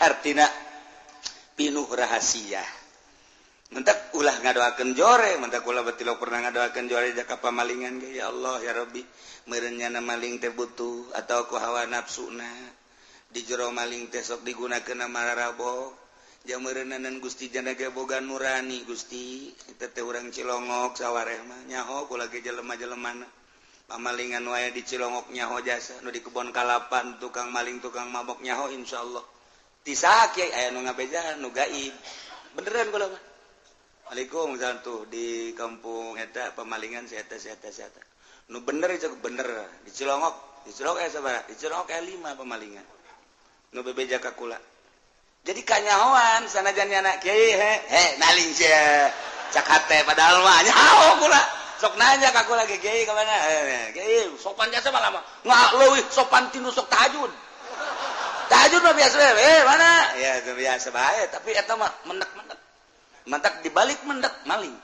artina pinuh rahasia mentak ulah ngadoakeun jore mentak ulah betilok pernah ngadoakeun jore jaka pamalingan ge ya Allah ya Rabbi meureun nyana maling teh butuh atau ku hawa nafsuna di jero maling teh sok digunakeun mararabo jameureunnan Gusti jana ge boga nurani Gusti eta teh urang Cilongok sawareh mah nyaho kula ge jelema-jelemana pamalingan wae di Cilongok nyaho jasa nu di kebon kalapan tukang maling tukang mabok nyaho insyaallah ti saha kiai aya nu ngabejahan nu gaib beneran kula mah Assalamualaikum misalnya tuh di kampung eta pemalingan si eta nu bener itu bener di Cilongok aya sabaraha di Cilongok aya 5 pemalingan nu bebeja ka kula jadi kanyahoan sanajan nyana kiai naling sia cak hate padahal mah nyaho kula sok nanya ka kula kiai ka mana kiai sopan jasa malah mah leuwih sopan tinu sok tahajud mah biasa mana ya itu biasa bae tapi eta mah mendek mantak dibalik mendek maling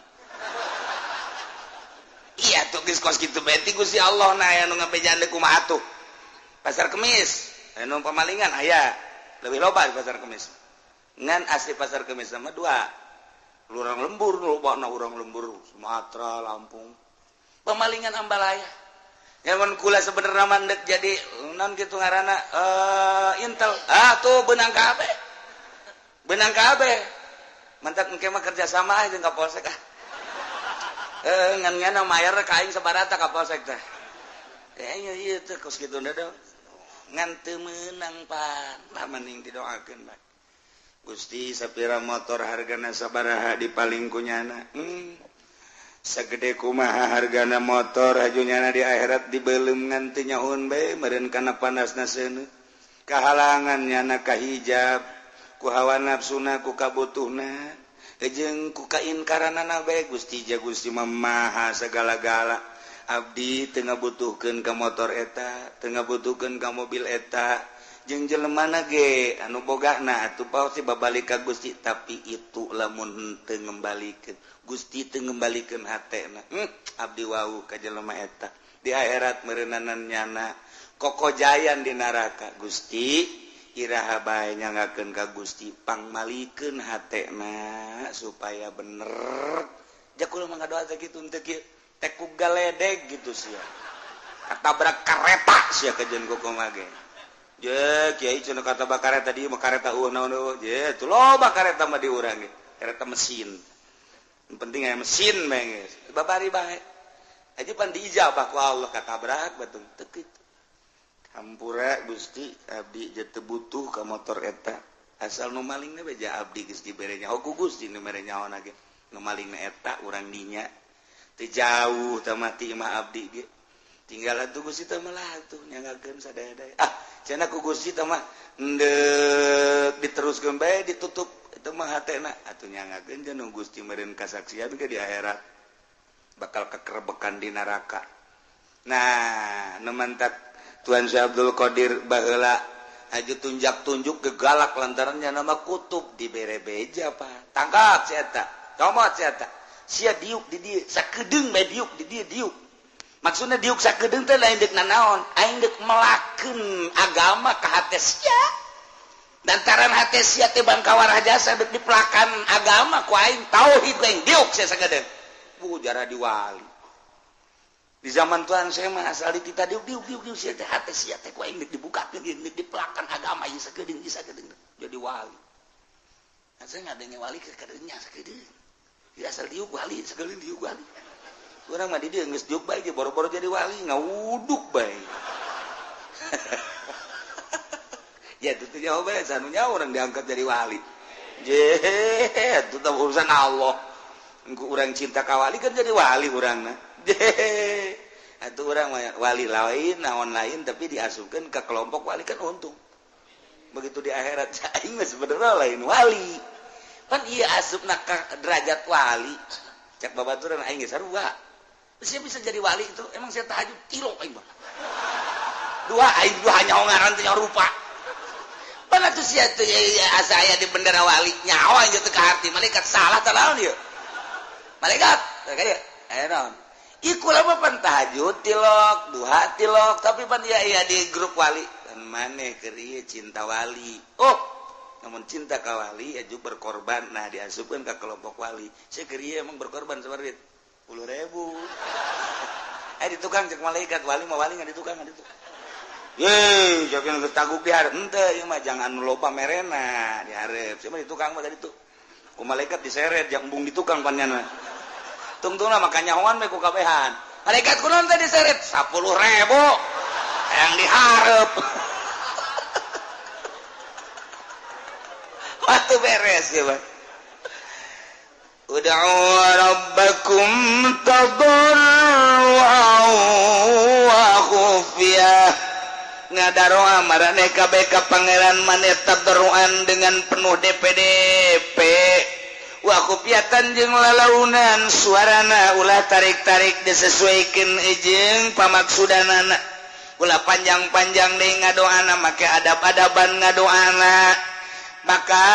iya tuh geus kos kitu beti Gusti Allah na aya nu ngabejaan kumaha atuh pasar kemis anu pamalingan aya leuwih loba di pasar kemis ngan asli pasar kemis sama 2 urang lembur lobana urang lembur Sumatera Lampung pamalingan ambalaya yang kula sebenarnya mandek jadi non kitu ngaranna intel tuh benang kabeh mantak engke mah kerja sama aja jeung Kapolsek ngan nyana mayar ka aing sabarata Kapolsek teh ieu teh kos kitu da ngan teu meunang pan lah mending didoakeun bae Gusti sapira motor hargana sabaraha dipaling ku nyana sagede kumaha hargana motor aju nyana di akhirat dibeulem ngan teu nyahoon bae meureun kana panasna seuneu kahalangan nyana kahijab ku hawa nafsuna ku kabutuhna jeung ku kainkaranana bae Gusti ja Gusti maha segala-gala abdi teu ngabutuhkeun ka motor eta teu ngabutuhkeun ka mobil eta jeung jelemana ge anu bogana atuh pasti babalik ka Gusti tapi itu lamun teu ngembalikeun Gusti teu ngembalikeun hatena abdi wau ka jelema eta di akhirat meureunnan nyana kokojayan di neraka Gusti iraha bae nyangakeun ka Gusti pangmalikeun hatena supaya bener jakul mah ngadoa teh kitu teh kieu teh ku galedeg gitu sia katabrak kareta sia kajeun kumaha ge je kiai cenah katabrak kareta di mah kareta naon je tuh loba kareta mah di urang ge kareta mesin yang penting aya mesin bae babari bae aja pan diijabah ku Allah katabrak batung teu kitu hampura Gusti abdi jete butuh ka motor eta asal nu malingna beja abdi geus dibere nyaho ku Gusti nu mere nyaho ge nu malingna eta urang dinya teu jauh teh mati mah abdi ge tinggal tuh Gusti teh mah tuh nyangakeun sadaya-daya cenah ku Gusti teh mah endek diteruskeun bae ditutup itu mah hatena atuh nyangakeun cenah Gusti meureun kasaksian ke di akhirat bakal kekerbekan di neraka. Nah nu mantak Tuan Syekh Abdul Qadir baheula aju tunjak-tunjuk ke galak lantarannya nama kutub dibere beja Pak tangkap sia eta comot sia eta sia diuk di dieu sakedeung bae diuk di dieu diuk. Maksudnya diuk sakedeung teh lain deuk nanaon aing deuk melakeun agama ka hate sia lantaran hate sia teh bangkawara jasa deuk dipelakan agama ku aing tauhid ku aing diuk sia sakedeung jara diwali di zaman Tuhan saya mah asal kita diuk sia teh hate sia teh ku aing deuk dibukakeun deuk dipelakan agama ieu sakedeung jadi wali asa ngadenge wali ke kadeunya sakedeung asal diuk wali sakedeung diuk wali urang mah di dieu geus diuk bae ge boro-boro jadi wali ngawuduk bae ya itu jawabannya sanunya orang diangkat jadi wali itu urusan Allah engko urang cinta ka wali kan jadi wali urangna atuh urang wali lain naon lain tapi diasupkeun ke kelompok wali kan untung begitu di akhirat aing mah sebenarnya lain wali kan ieu asupna ka derajat wali cak babaturan aing geus sarua saya bisa jadi wali itu emang saya tahajud kilo aing mah dua aing dua hanya ngaran teh rupa pana tuh sia teh asa aya di bendera wali nyawa aja teh ka harti malaikat salah tah naon ieu malaikat kayak aya naon iku lama pan tahajud tilok duha tilok tapi pan iya di grup wali dan maneh keur ieu cinta wali namun cinta ka wali aju berkorban nah diasupkeun ka kelompok wali saya keur ieu emang berkorban sabarit 10.000 di tukang cek malaikat wali mah wali nggak di tukang ye jangan ketaguk di hareup henteu ieu mah jangan loba merena di hareup cuma di tukang mah tadi tuh ku malaikat diseret yang embung di tukang panjana tungtungna makanya nyahoan we ku kabehan malaikat kunaon teh diseret 10.000 yang di hareup waktu beres ya Bang ud'u rabbakum tadarruan wa khufyah ngadaroa marane kabeh ka pangeran maneh tadarruan dengan penuh DPDP wa khufyatan jeung lalaunan suarana ulah tarik-tarik disesuaikeun jeung pamaksudanana ulah panjang-panjang deui ngadoana make adab-adaban ngadoana maka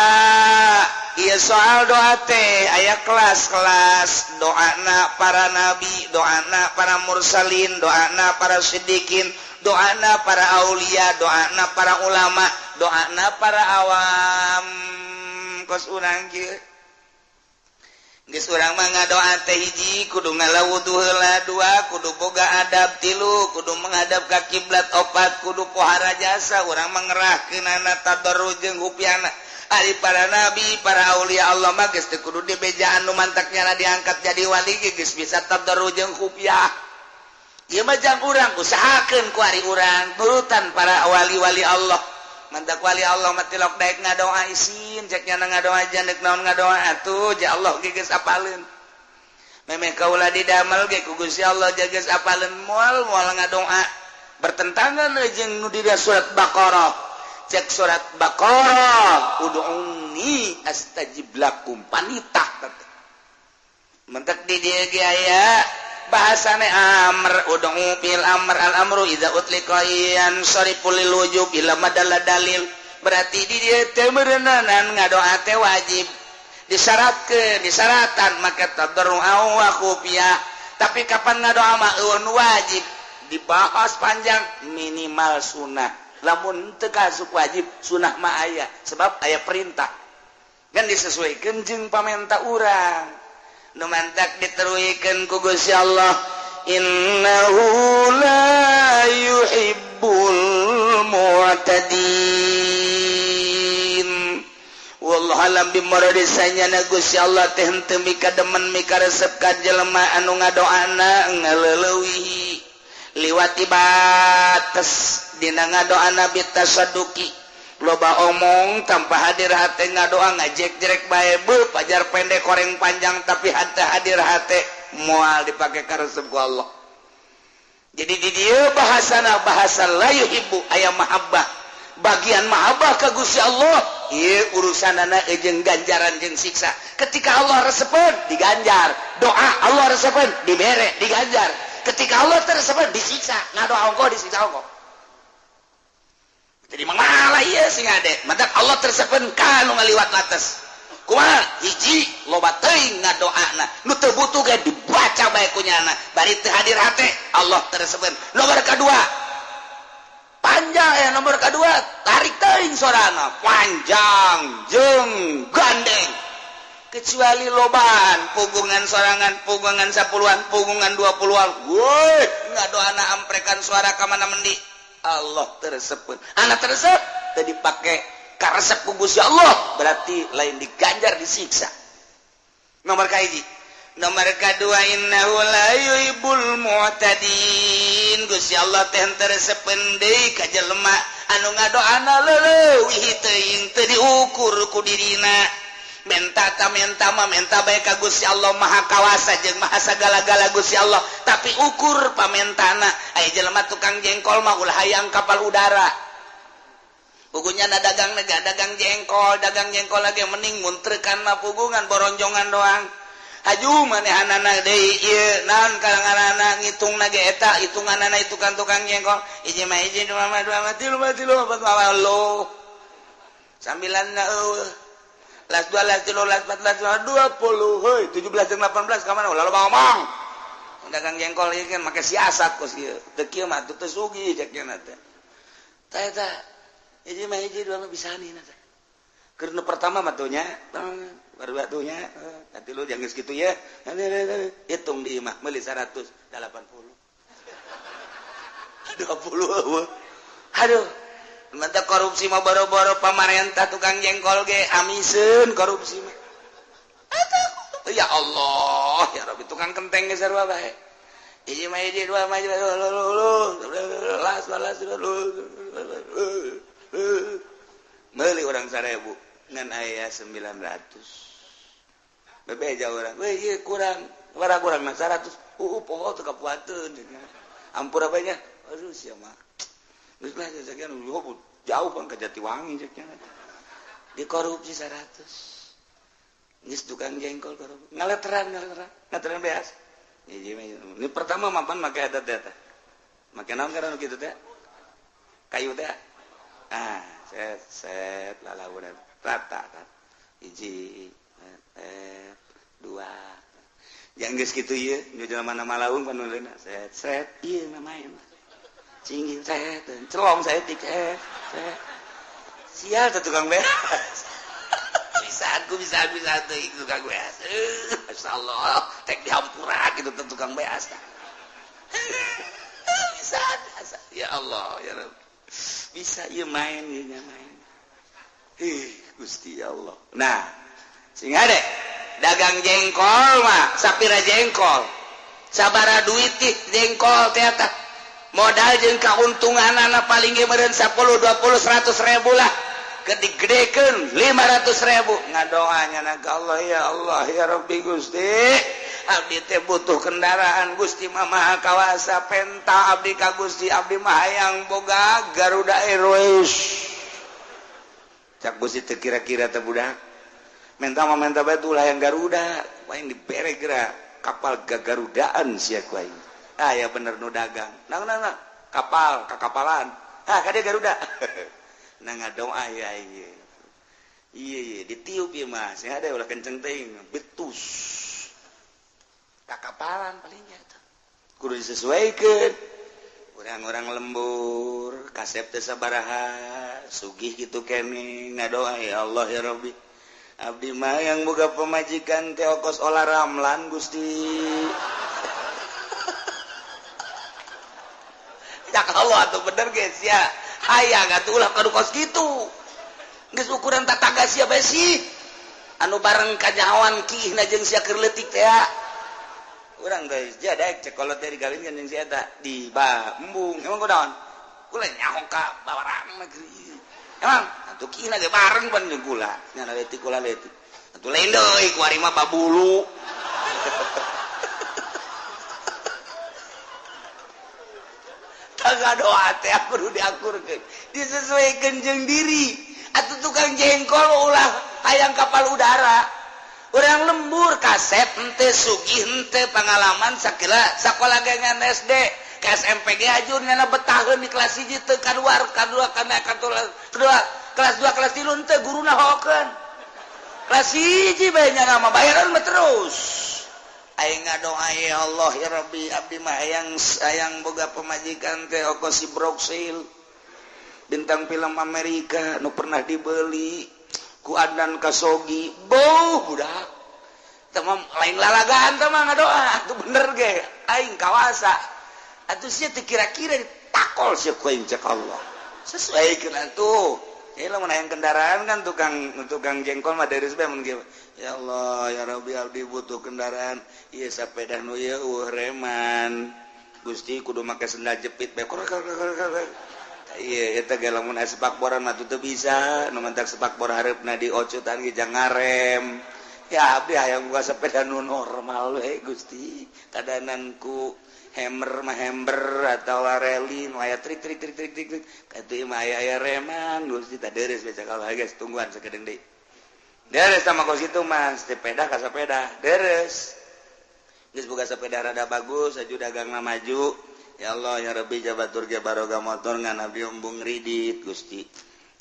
iya soal doa teh aya kelas-kelas doana para nabi doana para mursalin doana para siddiqin doana para aulia doana para ulama doana para awam kos urang kieu geus urang mah ngadoa teh hiji kudu ngalawudu heula dua kudu boga adab tilu kudu menghadap ka kiblat opat kudu pohara jasa urang mah ngerahkeunana tadarruj jeung hupyana ari para nabi para aulia Allah mah geus teu kudu dibejaan nu mantaknya diangkat jadi wali geus bisa tadarruj jeung hupyah ieu mah jang urang usahakeun ku ari urang nurutan para wali-wali Allah mantak wali Allah mah tilok daek ngadoa isin cek nya ngadoa jandek naon ngadoa atuh ja Allah ge geus apaleun memeh kaula didamel ge ku Gusti Allah ja geus apaleun moal ngadoa bertentangan jeung nu di surat Baqarah cek surat Baqarah ud'uni astajib lakum panitah mentek di dieu ge aya bahasane amr ud'u fil amr al amru idza utlika yan sariful lil wujub ila madalla dalil berarti di dieu teh meureunan ngadoa teh wajib disyaratkan maka tadarru wa khufyah tapi kapan ngadoa mah wajib dibahas panjang minimal sunnah lamun teu kasuk wajib sunah mah aya sebab aya perintah kan disesuaikeun jeung pamenta urang nu mantak diteruikeun ku Gusti Allah innahu la yuhibbul mu'tadin wallahu alam bimuradisanya na Gusti Allah teh henteu mikademen mikaresep ka jelema anu ngadoana ngaleuleui liwati batas dina ngadoa nabi tasaduki loba omong tanpa hadir hate ngadoa ngajek-jerek bae beuh pajar pendek koreng panjang tapi hate hadir hate moal dipake ka resep ku Allah jadi di dia bahasana bahasa la yuhibbu aya mahabbah bagian mahabbah ka Gusti Allah ieu urusanana jeung ganjaran jeung siksa ketika Allah resepen diganjar doa Allah resepen dibere diganjar ketika Allah teresepen disiksa ngadoa engko disiksa engko jadi mangala ieu sing ade matak Allah teresepen ka nu ngaliwat batas kumaha hiji loba teuing ngadoana nu teu butuh ge dibaca bae ku nyana bari teu hadir hate Allah teresepen nomor kadua panjang nomor kedua tarik teuing sorana panjang jeung gandeng kecuali lobaan pugungan sorangan pugungan 10-an pugungan 20-an woi ngadoana amprekan suara ka mana mendi Allah teresepen anak teresep teu dipake karesep ku Gusti Allah berarti lain diganjar disiksa nomor kahiji nomor kadua innahu la yuhibbul mu'tadin Gusti Allah teh teresepen deui ka jelema anu ngadoana leuwih teuing teu diukur ku dirina menta bae ka Gusti Allah maha kawasa jeung maha sagala-gala Gusti Allah tapi ukur pamentana aya jelema tukang jengkol mah ulah hayang kapal udara pugunya na dagang jengkol lagi mending muntrekan mah pugungan boronjongan doang haju manehanana deui ieu naon kalanganana ngitungna ge eta hitunganana itu kan tukang jengkol hiji mah hiji dua mah tilu opat mah lo sambilanna eueuh las 2 las 3 las 4 las 20 heuy 17 jeung 18 ka mana ulah loba ngomong dagang jengkol ieu kan make siasat kos ieu teu kieu mah teu sugih cek nya teh tah eta hiji mah hiji dua mah bisanina teh keur pertama mah tuh nya baru atunya nanti lu jangan segitu ya hitung di imah meuli 180 20 aduh mantap korupsi mah boro-boro pamarentah tukang jengkol ge amisen korupsi mah ya Allah ya Rabbi tukang kenteng ge sarua bae hiji mah hiji dua mah las meuli urang 1000 ngan aya 900 bebeja orang weh ieu kurang warag urang mah 100 poho teu kapuateun ampura bae nya aduh sia mah geus mah sakian jauh pan ka Jatiwangi ceknya dikorupsi 100 geus tukang jengkol korupsi ngaleteran beas ini pertama mapan make eta teh make naon karena kitu teh kayu teh set lalaunan rata kan hiji dua yang geus kitu ieu nu jelema nama laung panuleuna set ieu namaina cingging set celong saya tik sial teh tukang beas bisa teh tukang beas masyaallah tek dihampura kitu teh tukang beas bisa ya Allah ya Rabb bisa ieu main ieu main Gusti Allah nah sing ade dagang jengkol mah sapira jengkol sabara duit jengkol teh eta modal jeung kauntunganana paling ge meureun 10 20 100 ribu lah gedekeun 500 ribu ngadoanya na ka Allah ya Rabbi Gusti abdi teh butuh kendaraan Gusti mah maha kawasa penta abdi ka Gusti abdi mah hayang boga Garuda Airways cak Gusti teu kira-kira teh budak menta bae ulah yang Garuda paling dibere geura kapal gagarudaan sia ku aing ya bener nu dagang nah kapal kakapalan ka dia Garuda nah ngadoa ya iya ditiup ieu mah sing ada ulah kenceng teuing betus kakapalan palingnya eta kudu disesuaikeun urang-urang lembur kasep teh sabaraha sugih kitu keneh ngadoa ya Allah ya Rabbi abdi mah yang boga pemajikan teh ongkos olah ramlan Gusti cak Allah atuh bener geus ya hayang atuh ulah kadu kos kitu geus ukuran tatangga sia bae sih anu bareng kanyawan kihna jeung sia keur leutik teh urang teh jadek cek kolot teh digawinkeun jeung sia eta di embung emang kunaon kula nyaho ka bawarang negeri emang atuh kihna ge bareng pan jeung kula nya leutik kula leutik atuh lain deui ku ari mah babulu doa teh kudu diakurkeun disesuaikeun jeung diri atuh tukang jengkol ulah hayang kapal udara urang lembur kasep henteu sugih henteu pangalaman sakila sakola gengan SD ke SMPG ajur nyana betaheun di kelas 1 teu kaluar kadua kana kedua kelas 2 kelas 3 henteu guruna hokeun kelas 1 bae nyana mah bayaran mah terus aing ngadoa ya Allah ya Rabbi abdi mah hayang boga pamajikan teh ongkos si Broxil bintang film Amerika nu pernah dibeli ku Adan Kasogi budak tamam lain lalagaan teh mah ngadoa atuh bener ge aing kawasa atuh sia teu kira-kira ditakol sia ku aing cek Allah sesuaikeun atuh lamun hayang kendaraan kan tukang jengkol mah dari sebab mun ya Allah ya Rabbi abdi butuh kendaraan ieu sapeda nu ieu reman Gusti kudu make sendal jepit bae iya eta ge lamun aya sepakboran mah teu bisa nu mentak sepakbor hareupna diocutan ge jang ngarem ya abdi hayang boga sepeda nu normal we Gusti kadananku hammer atau rally nu aya trik katu mah aya reman Gusti tah deres bae cakal guys tungguan sakedeung deui deres sama kos itu mas sepeda ka sepeda deres geus boga sepeda rada bagus aju dagangna maju ya Allah ya Rabbi jabatur jabaroga motor ngan abdi umbung ridit Gusti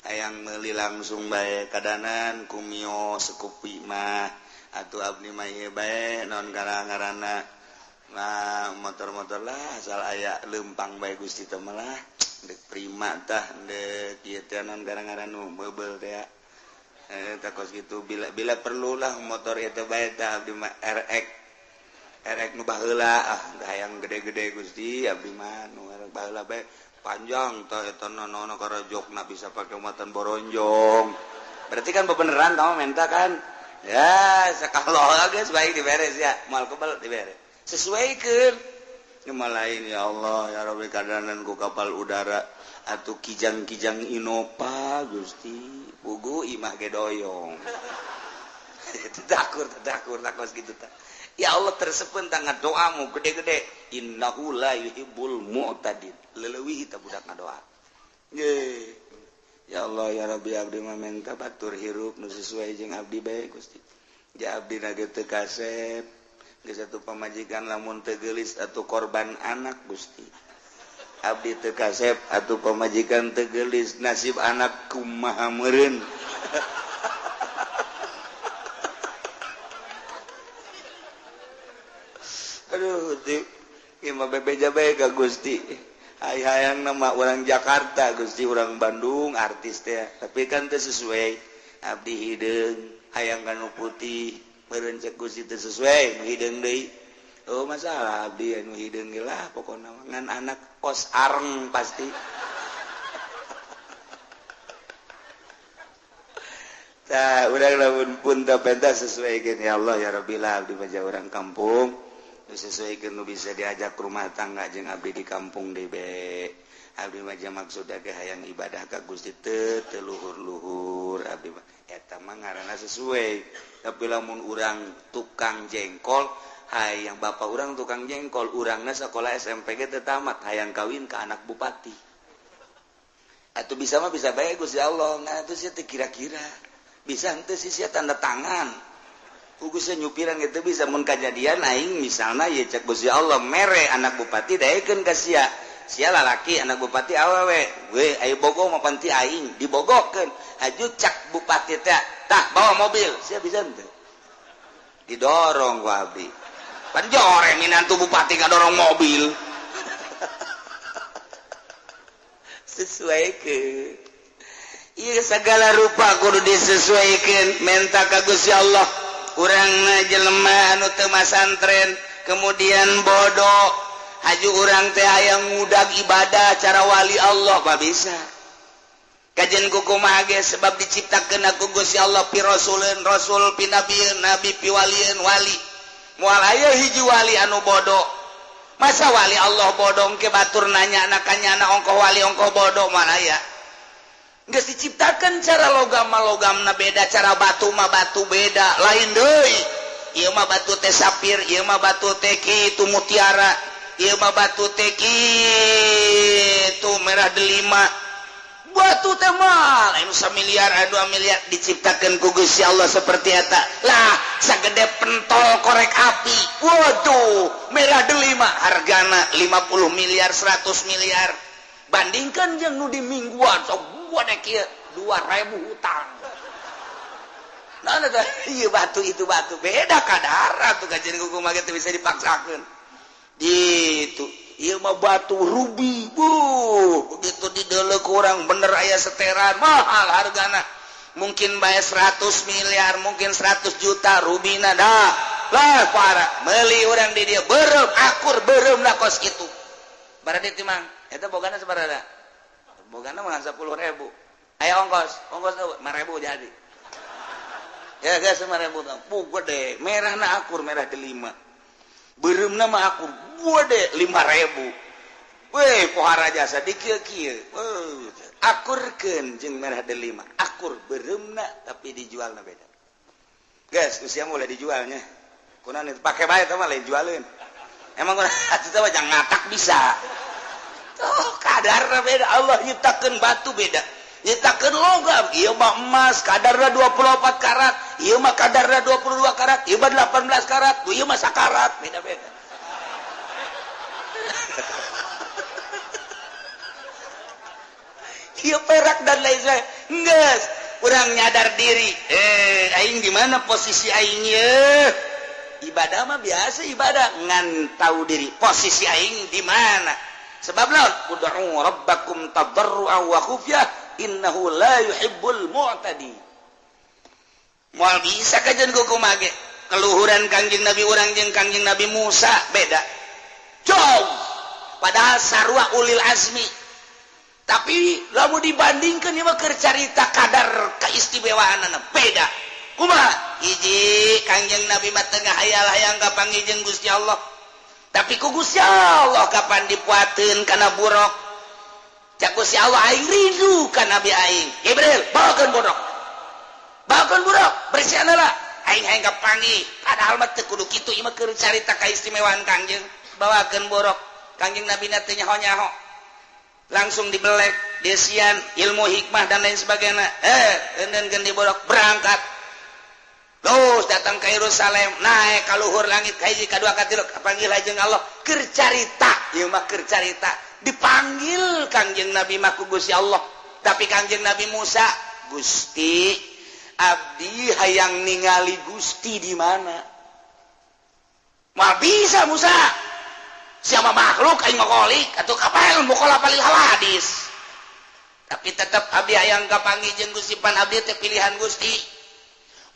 hayang meuli langsung bae kadanan kumio sekupi mah atuh abdi mah ieu bae naon ngaranna nah motor-motor lah asal aya leumpang bae Gusti teh malah dek prima tah dek ieu teh naon ngaranna nu meubel teh takos gitu bila perlulah motor eta bae tah abdi mah RX nu baheula hayang gede-gede Gusti abdi mah nu RX baheula bae panjang tah eta nono karajokna bisa pake muatan boronjong berarti kan bebeneran tah menta kan ya sakalola geus baik diberes ya moal kebal diberes sesuaikeun nu lain ya Allah ya Rabbi kadanan ku kapal udara atuh kijang-kijang Innova Gusti pugu imah ge doyong takur takos gitu tah ya Allah tersepen tangan doamu gede-gede innahu la yuhibbul mu'tadin leuwih tah budak ngadoa ye ya Allah ya Rabbi abdi mah minta batur hirup nu sesuai jeung abdi bae Gusti ja abdi na ge teu kasep geus atuh pamajikan lamun teu geulis atuh korban anak Gusti abdi teu kasep atuh pamajikan teu geulis nasib anak kumaha meureun aduh ieu mah bebeja bae ka Gusti hayang nama urang Jakarta Gusti urang Bandung artis teh tapi kan teu sesuai abdi hideung hayang kanu putih meureun cek Gusti teu sesuai nu hideung deui oh masalah abdi anu hideung ge lah pokona ngan anak kos areng pasti tah urang lamun pun teu pentas sesuaikeun ya Allah ya Rabbi lah abdi mah urang kampung sesuaikeun nu bisa diajak rumah tangga jeung abdi di kampung deui be abdi mah maksudna ge hayang ibadah ka Gusti teu luhur-luhur abdi mah eta mah ngaranna sesuai tapi lamun urang tukang jengkol hayang bapak urang tukang jengkol urangna sakola SMP ge teu tamat hayang kawin ka anak bupati atuh bisa mah bisa bae Gusti Allah nah atuh sia teu kira-kira bisa henteu sia tanda tangan ugusnya nyupiran gitu bisa mun kejadian aing misalnya ya cek Gusti Allah mere anak bupati daekeun ka sia lalaki anak bupati awewe we ayo bogo mah panti aing dibogokeun haju cak bupati teh tah bawa mobil sia bisa henteu didorong ku abdi pan joreng minantu bupati ngadorong mobil sesuaikeun ieu segala rupa kudu disesuaikeun menta ka Gusti Allah urangna jelema anu teu masantren kemudian bodoh haju urang teh hayang ngudag ibadah cara wali Allah mah bisa kajen kukumaha ge sebab diciptakeun ku Gusti Allah pi rasulun rasul pi nabieun nabi pi walieun wali moal aya hiji wali anu bodoh masa wali Allah bodoh ke batur nanya anakanya ongkoh wali ongkoh bodoh mana aya geus diciptakeun cara logamna beda cara batu mah batu beda lain deui ieu mah batu teh sapir ieu mah batu teh kitu mutiara ieu mah batu teh kitu merah delima batu teh mah lain 1 miliar 2 miliar diciptakeun ku Gusti Allah seperti eta lah sagede pentol korek api waduh merah delima hargana 50 miliar 100 miliar bandingkan jeung nu di mingguan sok gede kieu 2000 hutang nah teh ieu batu itu batu beda kadar atuh kajian kumaha teh bisa dipaksakeun gitu ieu mah batu rubi begitu didelek orang bener aya seteran mahal hargana mungkin bae 100 miliar mungkin 100 juta rubina dah lah parah meuli urang di dieu beureum akur beureumna kos kitu barade timang eta bogana sabaraha bogana mah 10.000 aya ongkos 5.000 jadi ya guys 5.000 puh gede merahna akur merah delima beureumna mah akur gede 5.000 weh pohara jasa dikieu-kieu akurkeun jeung merah delima akur beureumna tapi dijualna beda guys usia mulai dijualnya kunaon pake bae teh mah lain jualeun emang atuh teh jangan ngatak bisa tuh kadarna beda Allah nyiptakeun batu beda nyiptakeun logam ieu mah emas kadarna 24 karat ieu mah kadarna 22 karat ieu mah 18 karat ieu mah sakarat beda-beda ieu perak dan lain sebagainya geus urang nyadar diri aing di mana posisi aing ye ibadah mah biasa ibadah ngan tahu diri posisi aing di mana sebab naon ud'u rabbakum tadarruan wa khufyah innahu la yuhibbul mu'tadi moal bisa kajian kumaha ge keluhuran Kangjeng Nabi urang jeung Kangjeng Nabi Musa beda jauh padahal sarua ulil azmi tapi lamun dibandingkan ieu mah keur carita kadar kaistimewaanna beda kumaha hiji Kangjeng Nabi mah teu ngahayal-hayang kapanggih jeung Gusti Allah tapi ku Gusti Allah kapan dipuateun kana buruk cak Gusti Allah aing rindu ka Nabi aing Jibril bawakeun buruk bersihna lah aing hayang kapanggih padahal mah teu kudu kitu ieu mah keur carita kaistimewaan Kangjeng bawakeun buruk Kangjeng Nabi na teu nyaho-nyaho langsung dibelek desian ilmu hikmah dan lain sebagainya dan diborok berangkat terus datang ke Yerusalem naik ka luhur langit kahiji kadua katilu panggil jeung Allah keur carita ieu mah keur carita dipanggil Kangjeng Nabi mah ku Gusti Allah tapi Kangjeng Nabi Musa Gusti abdi hayang ningali Gusti di mana mah bisa Musa siapa makhluk aing ngokolik atuh kapal mukola palil hadis tapi tetap abdi hayang kapanggih jeung Gusti pan abdi teh pilihan Gusti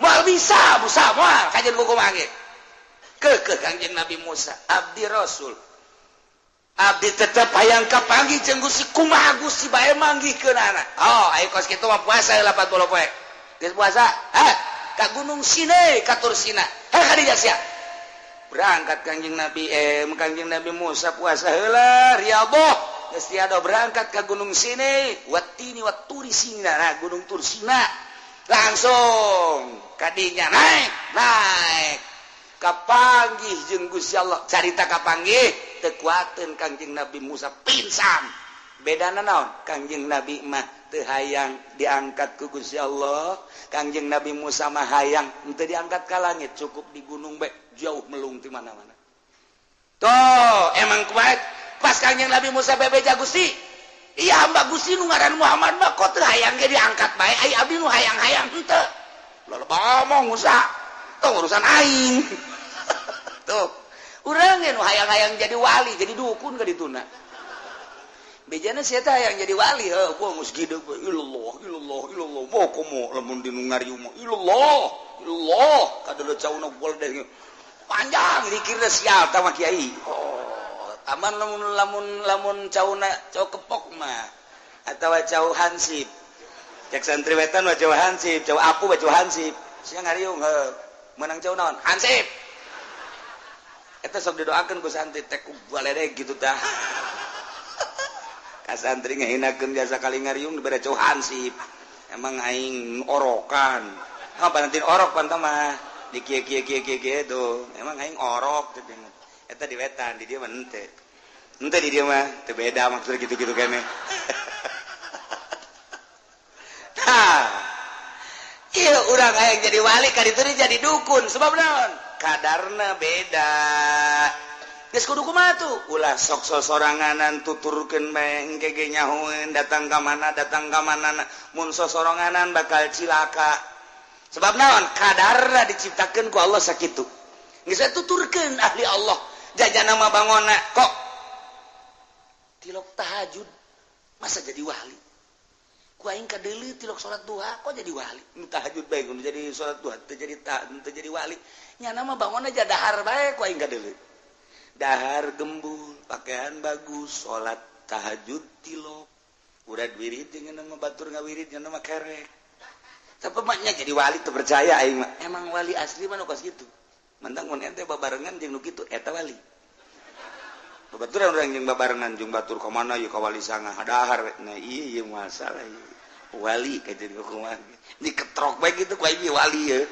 moal bisa Musa moal kajian kumaha ge ke Kangjeng Nabi Musa abdi rasul abdi tetap hayang kapanggih jeung Gusti kumaha Gusti bae manggihkeunana ayo kos kitu mah puasa 80 poe geus puasa ka Gunung Sinai ka Tur Sina ka dieu sia berangkat Kangjeng Nabi Musa puasa heula riyadhah geus tiada berangkat ke Gunung Sinai watini waturi Sina nah Gunung Tur Sina langsung kadinya naik kapanggih jeung Gusti Allah carita kapanggih teu kuateun Kangjeng Nabi Musa pingsan bedana naon Kangjeng Nabi mah teu hayang diangkat ku Gusti Allah Kangjeng Nabi Musa mah hayang teu diangkat ka langit cukup di gunung bae jauh melung di mana-mana. Tuh, emang kuat. Pas Kangjeng Nabi Musa bebeja Gusti. Iya hamba Gusti nu ngaran Muhammad mah kok teu hayang ge diangkat bae. Ai abdi nu hayang-hayang henteu. Loba ngomong Musa. Tuh urusan aing. Tuh. Urang ge nu hayang-hayang jadi wali, jadi dukun ka dituna. Bejana sia teh hayang jadi wali, heuh, gua geus gideg we. Ilallah. Moh komo lamun di nu ngariung mah. Ilallah. Kadeuleut cauna gol deh. Panjang dikira sial tama kiai aman lamun cauna cau kepok mah atawa cau hansip cek santriwetan mah cau hansip cau apu mah cau hansip sia ngariung menang cau naon hansip eta sok didoakeun ku santri teh ku baledeg gitu tah ka santri ngahinakeun biasa kali ngariung dibere cau hansip emang aing orokan panantin orok pantah mah di kia tuh emang aing orok eta di wetan di dia mah henteu ente di dia mah teu beda maksudnya gitu-gitu kene. Nah, iya urang hayang jadi wali ka ditu jadi dukun sebab naon? Kadarna beda. Geus kudu kumaha tuh? Ulah sok sosoranganan tuturkeun bae engke ge nyahoeun datang ka mana mun sosoranganan bakal cilaka. Sebab naon? Kadarna diciptakeun ku Allah sakitu. Geus tuturkeun ahli Allah. Jajana mah bangona kok tilok tahajud masa jadi wali. Ku aing kadeuleu tilok salat duha kok jadi wali. Nu tahajud bae kudu jadi salat duha teu jadi wali. Nya mah bangona ja dahar bae ku aing kadeuleu. Dahar gembul, pakaian bagus, salat tahajud tilok. Urad wirid jeung nama batur ngawirid jeung nama kerek. Tapi maknya jadi wali teu percaya aing mah. Emang wali asli mah nu kos kitu. Mantang mun ente babarengan jeung nu kitu eta wali. Babaturan urang jeung babarengan jeung batur ka mana ieu ka wali sangah dahar. Nah ieu masalah ieu. Wali ka jadi kumaha. Diketrok bae kitu ku aing wali ye.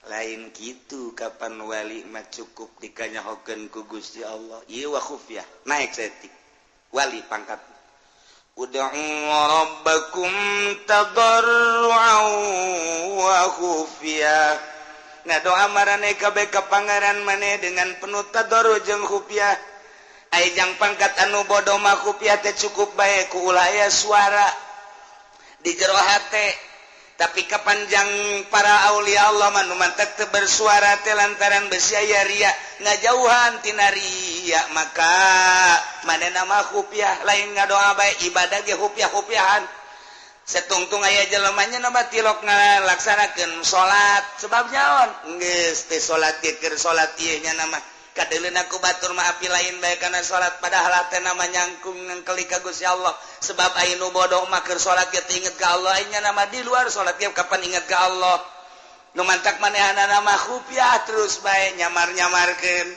Lain gitu kapan wali mah cukup dikanyahokeun ku Gusti Allah. Ieu wa khufyah naik setik. Wali pangkat. Ud'u rabbakum tadarruan wa khufyah. Ngadoa marane kabeh ka pangeran maneh dengan penuh tadarru jeung khufyah. Ai jang pangkat anu bodo mah khufyah teh cukup bae ku ulah aya suara di jero hate. Tapi kapanjang para aulia Allah manu mantek teu bersuara teh lantaran besi aya ria ngajauhan tina ria maka manehna mah khufyah lain ngadoa bae ibadah ge khufyah-khufyahan setungtung aya jelema nya na tilok ngalaksanakeun salat sebab naon geus teh salat ge keur salat ieu nya nama kadeuleuna ku batur mah api lain bae kana salat padahal teh nama nyangkung ngengkeli ka Gusti Allah sebab aya nu bodoh mah keur salat ge teu inget ka Allah nya nama di luar salat ge kapan inget ka Allah nu mantak manehna nama khufyah terus bae nyamar-nyamarkeun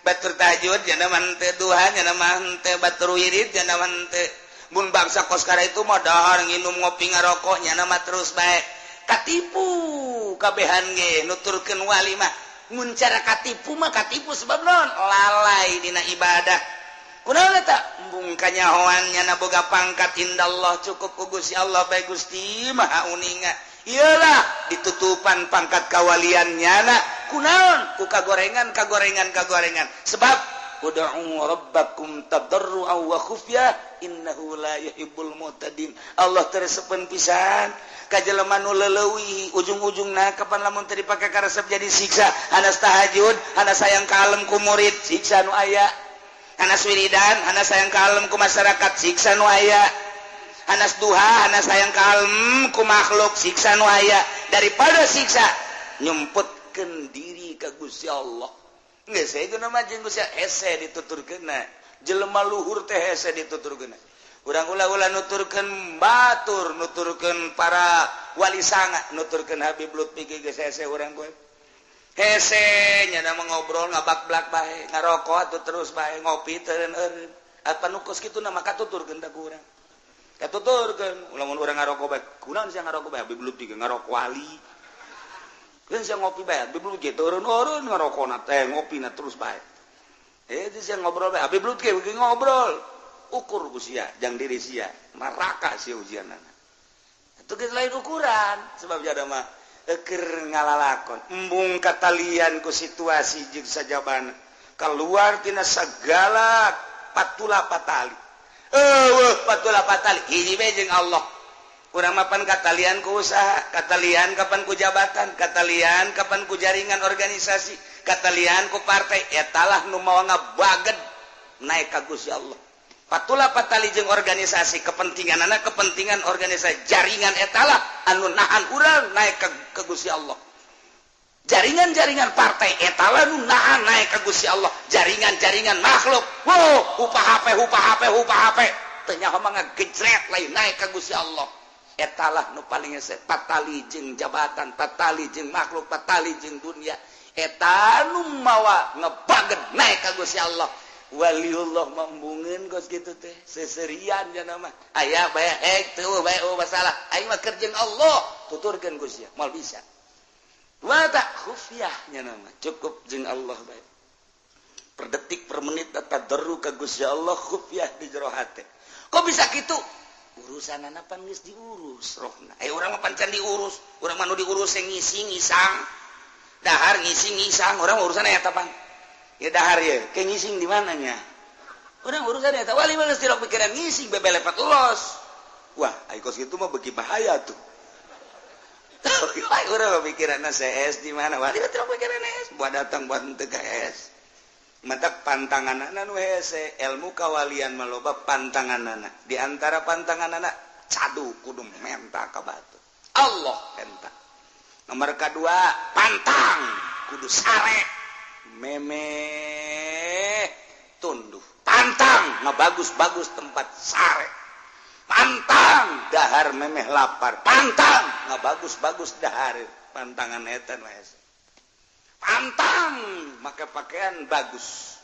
batur tahajud nya nama teu duha nya nama teu batur wirid nya nama teu mun bangsa kos kara itu mah dahar nginum ngopi ngarokok nya nama terus bae katipu kabehan ge nuturkeun wali mah mun cara katipu mah katipu sebab naon lalai dina ibadah kunaon eta embung kanyahoan nya boga pangkat indallah cukup ku Gusti Allah bae Gusti Maha Uninga iyalah ditutupan pangkat kawalian nyana kunaon ku kagorengan sebab ud'u rabbakum tadarruan wa khufyah innahu la yuhibbul mu'tadin Allah teresepen pisan ka jelema nu leuleui ujung-ujungna kapan lamun teu dipake karesep jadi siksa hanas tahajud hanas sayang kalem ku murid siksa nu aya hanas wiridan hanas sayang kalem ku masyarakat siksa nu aya hanas duha hanas sayang kalem ku makhluk siksa nu aya daripada siksa nyumputkeun diri ka Gusti Allah geus saegeuna mah jeung Gusti hese dituturkeunna jelema luhur teh hese dituturkeunna urang ulah-ulah nuturkeun batur nuturkeun para wali sanga nuturkeun Habib Lutfi ge geus hese urang kowe hese nya mah ngobrol ngabak-blak bae ngarokok atuh terus bae ngopi teu eureun apa nu kos kitu mah katuturkeun da ku urang katuturkeun lamun urang ngarokok bae kunaon sia ngarokok bae Habib Lutfi ge ngarokok wali keun sia ngopi bae Habib Lutfi ge eureun ngarokona teh ngopina terus bae itu sia ngobrol bae Habib Lutfi ge ngobrol ukur ku sia jang diri sia maraka sia ujianana itu geus lain ukuran sebab jada mah keur ngalalakon embung katalian ku situasi jeung sajabana keluar tina sagala patula patali patula patali hiji bae jeung Allah urang mapan katalian ku usaha katalian kapan ku jabatan katalian kapan ku jaringan organisasi katalian ku partai etalah nu mawa ngabaged naik ka Gusti Allah patula patali jeung organisasi kepentingan organisasi jaringan etalah anu nahan urang naik ke Gusti Allah jaringan partai etalah anu nahan naik ke Gusti Allah jaringan makhluk upah HP teu nyaho mah ngagejret lain naik ke Gusti Allah etalah nu paling hese patali jeung jabatan patali jeung makhluk patali jeung dunia eta nu mawa ngebaged naik ka Gusti Allah waliullah mambungeun kos kitu teh seserian cenah mah aya bae teu bae masalah aing mah keur jeung Allah tuturkeun Gusti moal bisa wa ta khufyah cenah mah cukup jeung Allah bae per detik per menit tadarru ka Gusti Allah khufyah di jero hate. Kok bisa gitu? Urusan anak pan geus diurus rohna. Urang mah pancan diurus, urang mah nu diurus yang ngisi ngisang. Dahar ngisi ngisang, urang urusan eta pan. Ya dahar ya, ke ngising di mananya? Urang urusan eta wali mah geus tilok pikiran ngising bebelepat los. Wah, ai kos kitu mah beuki bahaya tuh. Urang pikiranna CS di mana? Wali mah tilok pikiran CS, buat datang buat teu ka es. Matak pantanganana nu hese ilmu kawalian maloba pantanganana. Di antara pantanganana cadu kudu menta ka batu. Allah menta. Nomor kedua pantang kudu sare meme tunduh. Pantang bagus-bagus tempat sare. Pantang dahar memeh lapar. Pantang bagus-bagus dahar pantangan eta nu hese. Pantang make pakaian bagus.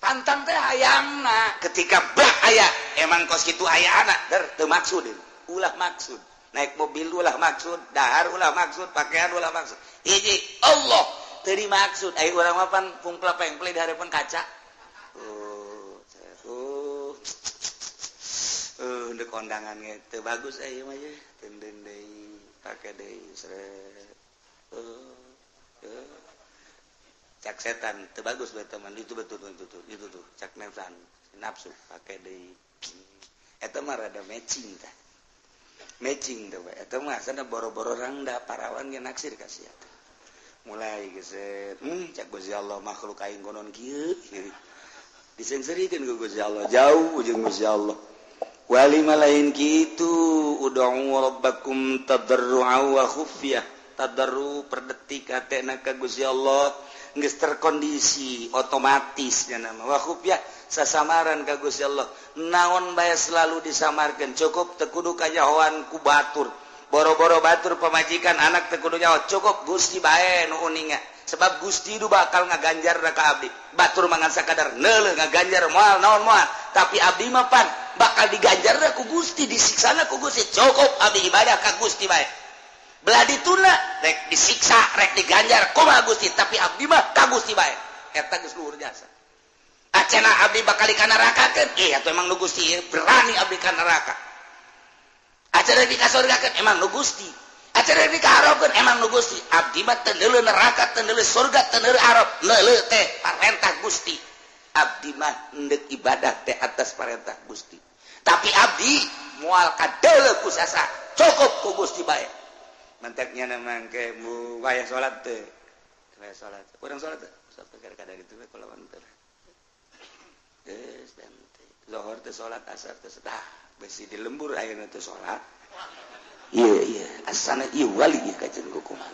Pantang teh hayangna ketika bah aya emang kos kitu aya anak teu maksud ulah maksud naik mobil ulah maksud dahar ulah maksud pakaian ulah maksud hiji Allah teu dimaksud aya urang mah pan pungpla pengple di hareupeun kaca untuk kondangan teu bagus aya mah ye tenden deui pake deui sret cak setan teu bagus buat teman itu betul itu tuh cak nefsan nafsu pakai deui eta mah rada matching tah matching teh eta mah sana boro-boro rangda parawan ge naksir ka sia mulai geus cak Gusti Allah makhluk aing konon kieu disenserikeun ku Gusti Allah jauh jeung Gusti Allah wali malain kitu ud'u rabbakum tadarru'a wa khufyah tadarru per detik atena ka Gusti Allah geus terkondisi otomatis nya nama wa khufyah sasamaran ka Gusti Allah naon bae selalu disamarkeun cukup teu kudu kajahoan ku batur boro-boro batur pamajikan anak teu kudu nyaho cukup Gusti bae nu uninga sebab Gusti itu bakal ngaganjar ka abdi batur mangan sakadar neuleuh ngaganjar moal naon moal tapi abdi mah pan bakal diganjar ku Gusti disiksana ku Gusti cukup abdi ibadah ka Gusti bae belah dituna rek disiksa rek diganjar kumaha Gusti tapi abdi mah ka Gusti bae eta geus luhur jasa acena abdi bakal ka neraka keun atuh emang nu Gusti berani abdi ka neraka acena di ka surga keun emang nu Gusti acena di ka arab keun emang nu Gusti abdi mah teu neuleuh neraka teu neuleuh surga teu neuleuh arab neuleuh teh parentah Gusti abdi mah hendeuk ibadah teh atas parentah Gusti tapi abdi moal kadeuleuh ku sasa cukup ku Gusti bae mantaknya namang ke mu wayah salat teh wayah salat urang salat teh salat kadang-kadang itu we kalawan teh geus dan zuhur teh salat asar teh setah besi di lembur ayeuna teh salat iya asana ieu wali ieu kajen kukuman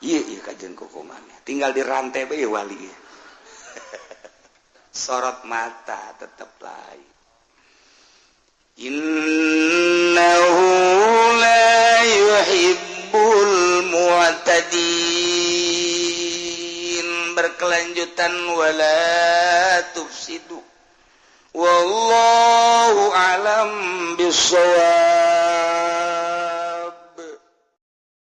iya kajen kukuman tinggal di rantai bae wali sorot mata tetep lain innahu la yuhibbul mu'tadin berkelanjutan wala tufsidu wallahu alam bissawab